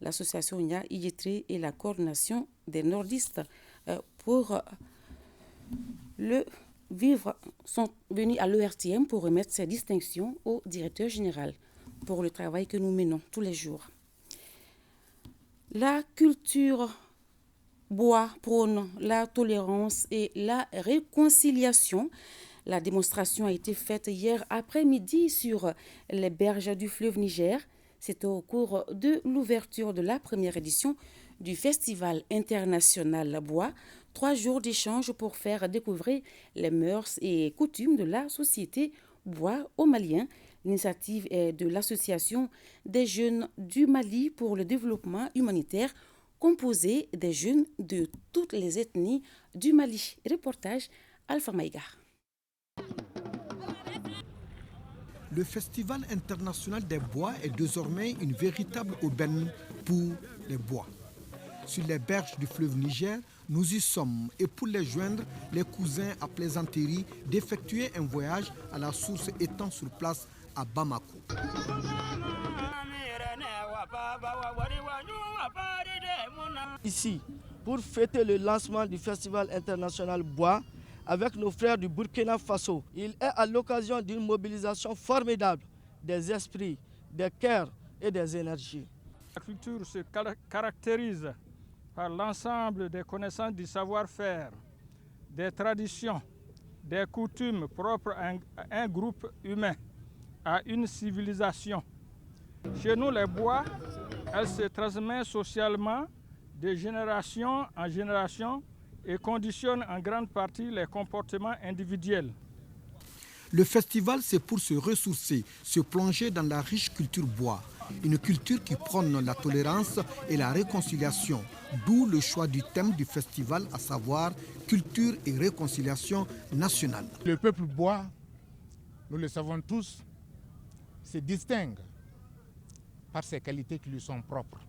L'association Nya Iyetre et la coordination des nordistes pour le vivre sont venus à l'ORTM pour remettre ces distinctions au directeur général pour le travail que nous menons tous les jours. La culture bois prône la tolérance et la réconciliation. La démonstration a été faite hier après-midi sur les berges du fleuve Niger. C'était au cours de l'ouverture de la première édition du Festival international bois. 3 jours d'échange pour faire découvrir les mœurs et coutumes de la société bois aux Maliens. L'initiative est de l'Association des jeunes du Mali pour le développement humanitaire, composée des jeunes de toutes les ethnies du Mali. Reportage Alpha Maïga. Le Festival international des bois est désormais une véritable aubaine pour les bois. Sur les berges du fleuve Niger, nous y sommes et pour les joindre, les cousins à plaisanterie d'effectuer un voyage à la source étant sur place à Bamako. Ici, pour fêter le lancement du Festival international bois, avec nos frères du Burkina Faso, il est à l'occasion d'une mobilisation formidable des esprits, des cœurs et des énergies. La culture se caractérise par l'ensemble des connaissances du savoir-faire, des traditions, des coutumes propres à un groupe humain, à une civilisation. Chez nous, les bois, elles se transmettent socialement de génération en génération et conditionnent en grande partie les comportements individuels. Le festival, c'est pour se ressourcer, se plonger dans la riche culture bois. Une culture qui prône la tolérance et la réconciliation, d'où le choix du thème du festival, à savoir culture et réconciliation nationale. Le peuple bois, nous le savons tous, se distingue par ses qualités qui lui sont propres.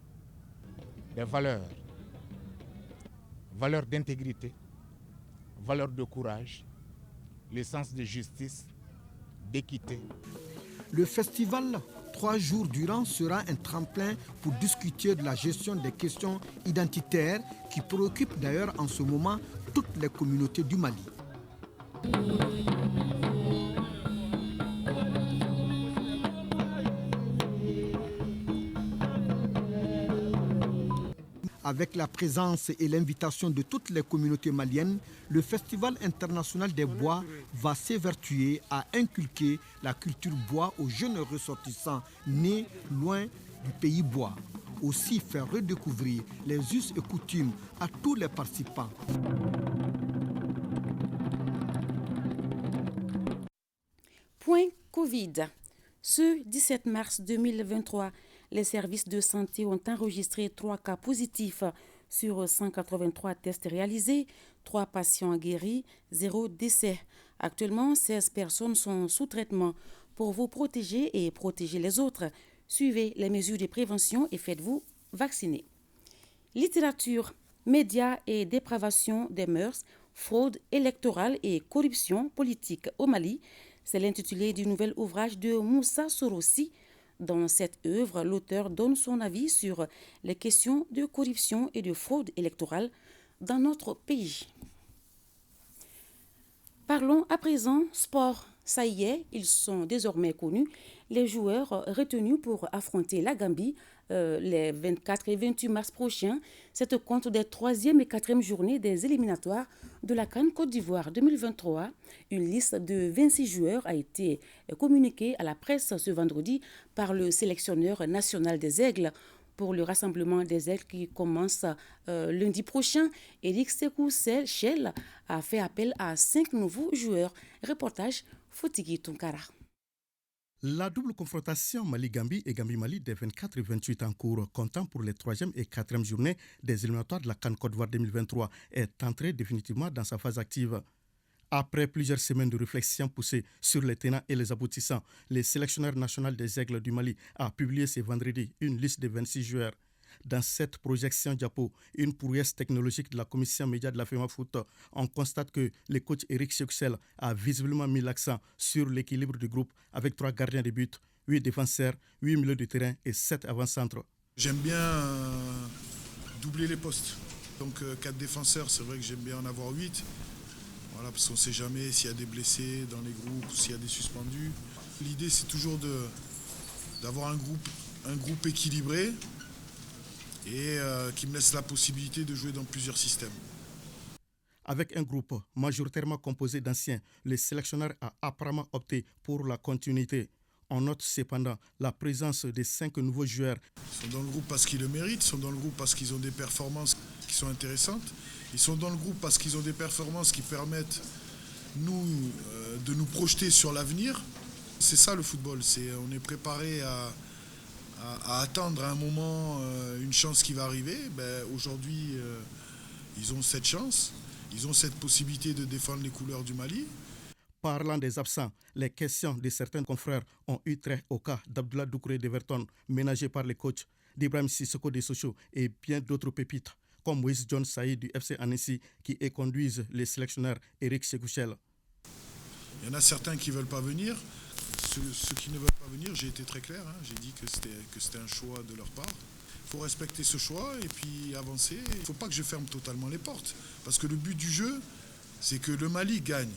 Des valeurs d'intégrité, valeurs de courage, le sens de justice, d'équité. Le festival, 3 jours durant, sera un tremplin pour discuter de la gestion des questions identitaires qui préoccupent d'ailleurs en ce moment toutes les communautés du Mali. Avec la présence et l'invitation de toutes les communautés maliennes, le Festival international des bois va s'évertuer à inculquer la culture bois aux jeunes ressortissants nés loin du pays bois. Aussi faire redécouvrir les us et coutumes à tous les participants. Point Covid. Ce 17 mars 2023, les services de santé ont enregistré 3 cas positifs sur 183 tests réalisés, 3 patients guéris, 0 décès. Actuellement, 16 personnes sont sous traitement. Pour vous protéger et protéger les autres, suivez les mesures de prévention et faites-vous vacciner. Littérature, médias et dépravation des mœurs, fraude électorale et corruption politique au Mali. C'est l'intitulé du nouvel ouvrage de Moussa Sorossi. Dans cette œuvre, l'auteur donne son avis sur les questions de corruption et de fraude électorale dans notre pays. Parlons à présent sport. Ça y est, ils sont désormais connus, les joueurs retenus pour affronter la Gambie les 24 et 28 mars prochains. C'est au compte des 3e et 4e journées des éliminatoires de la CAN Côte d'Ivoire 2023. Une liste de 26 joueurs a été communiquée à la presse ce vendredi par le sélectionneur national des Aigles pour le rassemblement des Aigles qui commence lundi prochain. Éric Sekou Chel a fait appel à 5 nouveaux joueurs. Reportage Fotigi Tunkara. La double confrontation Mali-Gambie et Gambie-Mali des 24 et 28 en cours, comptant pour les 3e et 4e journées des éliminatoires de la CAN Côte d'Ivoire 2023, est entrée définitivement dans sa phase active. Après plusieurs semaines de réflexion poussée sur les tenants et les aboutissants, le sélectionneur national des Aigles du Mali a publié ce vendredi une liste de 26 joueurs. dans cette projection diapo, une prouesse technologique de la commission média de la FEMAFOOT, on constate que le coach Eric Sekuchel a visiblement mis l'accent sur l'équilibre du groupe avec 3 gardiens de but, 8 défenseurs, 8 milieux de terrain et 7 avant-centres. J'aime bien doubler les postes. Donc 4 défenseurs, c'est vrai que j'aime bien en avoir 8. Voilà, parce qu'on ne sait jamais s'il y a des blessés dans les groupes ou s'il y a des suspendus. L'idée, c'est toujours d'avoir un groupe équilibré et qui me laisse la possibilité de jouer dans plusieurs systèmes. Avec un groupe majoritairement composé d'anciens, le sélectionneur a apparemment opté pour la continuité. On note cependant la présence de 5 nouveaux joueurs. Ils sont dans le groupe parce qu'ils le méritent, ils sont dans le groupe parce qu'ils ont des performances qui sont intéressantes. Ils sont dans le groupe parce qu'ils ont des performances qui permettent de nous projeter sur l'avenir. C'est ça le football, on est préparé à attendre à un moment une chance qui va arriver. Aujourd'hui, ils ont cette chance, ils ont cette possibilité de défendre les couleurs du Mali. Parlant des absents, les questions de certains confrères ont eu trait au cas d'Abdoulaye Doucouré d'Everton, ménagé par les coachs, d'Ibrahim Sissoko de Sochaux et bien d'autres pépites, comme Moïse John Saïd du FC Annecy, qui conduisent les sélectionneurs Eric Sekuchel. Il y en a certains qui ne veulent pas venir. Ceux qui ne veulent pas venir, j'ai été très clair, j'ai dit que c'était un choix de leur part. Il faut respecter ce choix et puis avancer. Il ne faut pas que je ferme totalement les portes, parce que le but du jeu, c'est que le Mali gagne.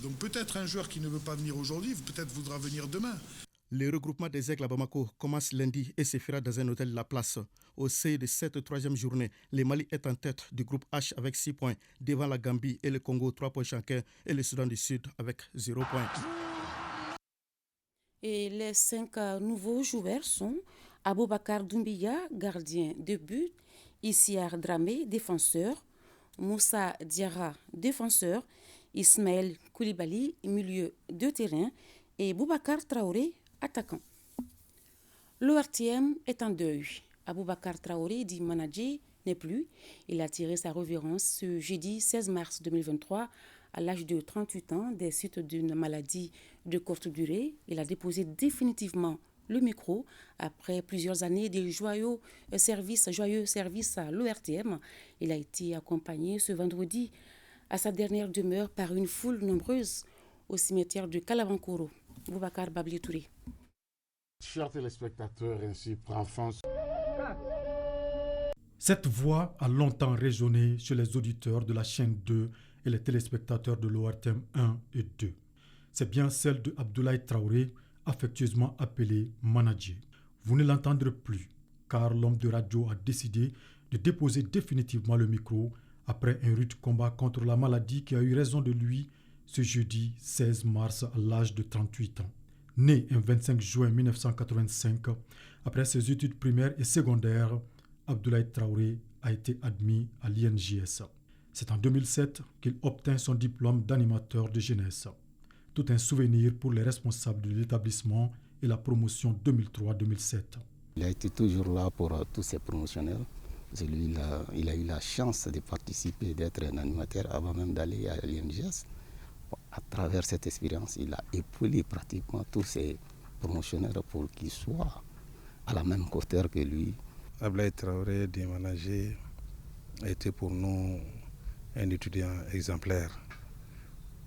Donc peut-être un joueur qui ne veut pas venir aujourd'hui, peut-être voudra venir demain. Le regroupement des Aigles à Bamako commence lundi et se fera dans un hôtel La Place. Au sein de cette 3e journée, le Mali est en tête du groupe H avec 6 points, devant la Gambie et le Congo 3 points chacun et le Soudan du Sud avec 0 points. Et les 5 nouveaux joueurs sont Aboubakar Doumbia, gardien de but, Issiar Dramé, défenseur, Moussa Diarra, défenseur, Ismaël Koulibaly, milieu de terrain, et Boubacar Traoré, attaquant. L'ORTM est en deuil. Aboubakar Traoré, dit manager, n'est plus. Il a tiré sa révérence ce jeudi 16 mars 2023 à l'âge de 38 ans des suites d'une maladie de courte durée. Il a déposé définitivement le micro après plusieurs années de joyeux services à l'ORTM. Il a été accompagné ce vendredi à sa dernière demeure par une foule nombreuse au cimetière de Kalabankoro. Boubacar Babli Touré. Chers téléspectateurs, ainsi prend fin. Cette voix a longtemps résonné chez les auditeurs de la chaîne 2 et les téléspectateurs de l'ORTM 1 et 2. C'est bien celle de Abdoulaye Traoré, affectueusement appelé manager. Vous ne l'entendrez plus, car l'homme de radio a décidé de déposer définitivement le micro après un rude combat contre la maladie qui a eu raison de lui ce jeudi 16 mars à l'âge de 38 ans. Né un 25 juin 1985, après ses études primaires et secondaires, Abdoulaye Traoré a été admis à l'INJS. C'est en 2007 qu'il obtint son diplôme d'animateur de jeunesse. Tout un souvenir pour les responsables de l'établissement et la promotion 2003-2007. Il a été toujours là pour tous ses promotionnels. Lui, il a eu la chance de participer, d'être un animateur avant même d'aller à l'INJS. À travers cette expérience, il a épaulé pratiquement tous ses promotionnaires pour qu'ils soient à la même hauteur que lui. Abdoulaye Traoré, déménagé, a été pour nous un étudiant exemplaire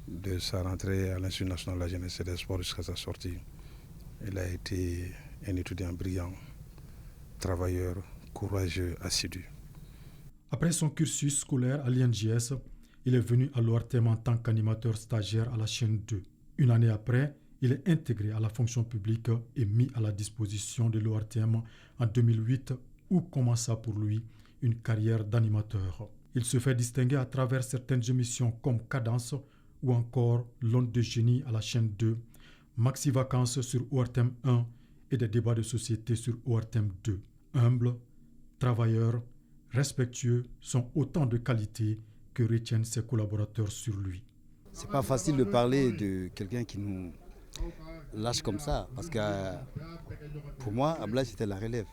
de sa rentrée à l'Institut national de la jeunesse et des sports jusqu'à sa sortie. Il a été un étudiant brillant, travailleur, courageux, assidu. Après son cursus scolaire à l'INJS, il est venu à l'ORTM en tant qu'animateur stagiaire à la chaîne 2. Une année après, il est intégré à la fonction publique et mis à la disposition de l'ORTM en 2008, où commença pour lui une carrière d'animateur. Il se fait distinguer à travers certaines émissions comme Cadence ou encore L'Onde de génie à la chaîne 2, Maxi Vacances sur ORTM 1 et des débats de société sur ORTM 2. Humble, travailleur, respectueux sont autant de qualités que retiennent ses collaborateurs sur lui. C'est pas facile de parler de quelqu'un qui nous lâche comme ça, parce que pour moi, Abdoulaye c'était la relève.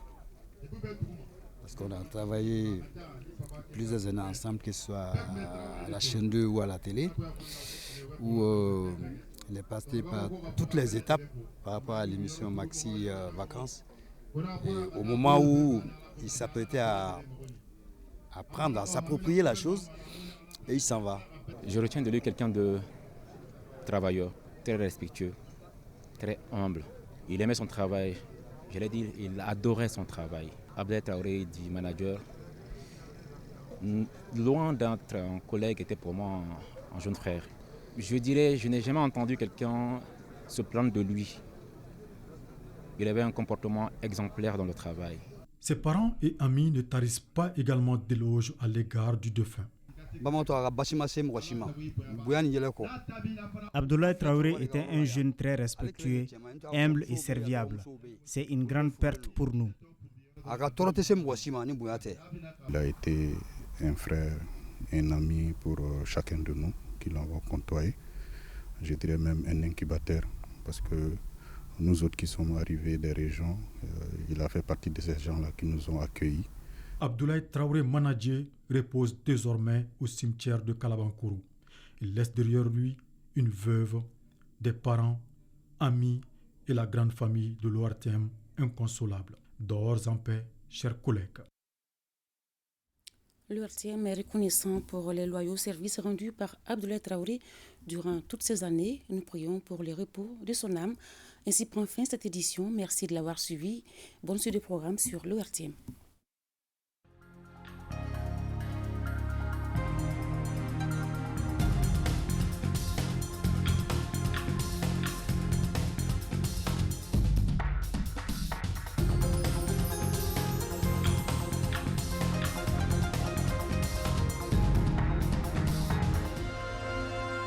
Parce qu'on a travaillé plusieurs années ensemble, que ce soit à la chaîne 2 ou à la télé, où il est passé par toutes les étapes par rapport à l'émission Maxi Vacances. Et au moment où il s'apprêtait à prendre, à s'approprier la chose et il s'en va. Je retiens de lui quelqu'un de travailleur, très respectueux, très humble. Il aimait son travail, je l'ai dit, il adorait son travail. Abdoulaye Traoré dit manager, loin d'être un collègue, était pour moi un jeune frère. Je dirais, je n'ai jamais entendu quelqu'un se plaindre de lui. Il avait un comportement exemplaire dans le travail. Ses parents et amis ne tarissent pas également d'éloges à l'égard du défunt. Abdoulaye Traoré était un jeune très respectueux, humble et serviable. C'est une grande perte pour nous. Il a été un frère, un ami pour chacun de nous qui l'ont côtoyé. Je dirais même un incubateur parce que nous autres qui sommes arrivés des régions, il a fait partie de ces gens-là qui nous ont accueillis. Abdoulaye Traoré Manadjé repose désormais au cimetière de Kalabankourou. Il laisse derrière lui une veuve, des parents, amis et la grande famille de l'ORTM inconsolable. Dehors en paix, chers collègues. L'ORTM est reconnaissant pour les loyaux services rendus par Abdoulaye Traoré durant toutes ces années. Nous prions pour le repos de son âme. Ainsi prend fin cette édition. Merci de l'avoir suivi. Bonne suite de programme sur l'ORTM.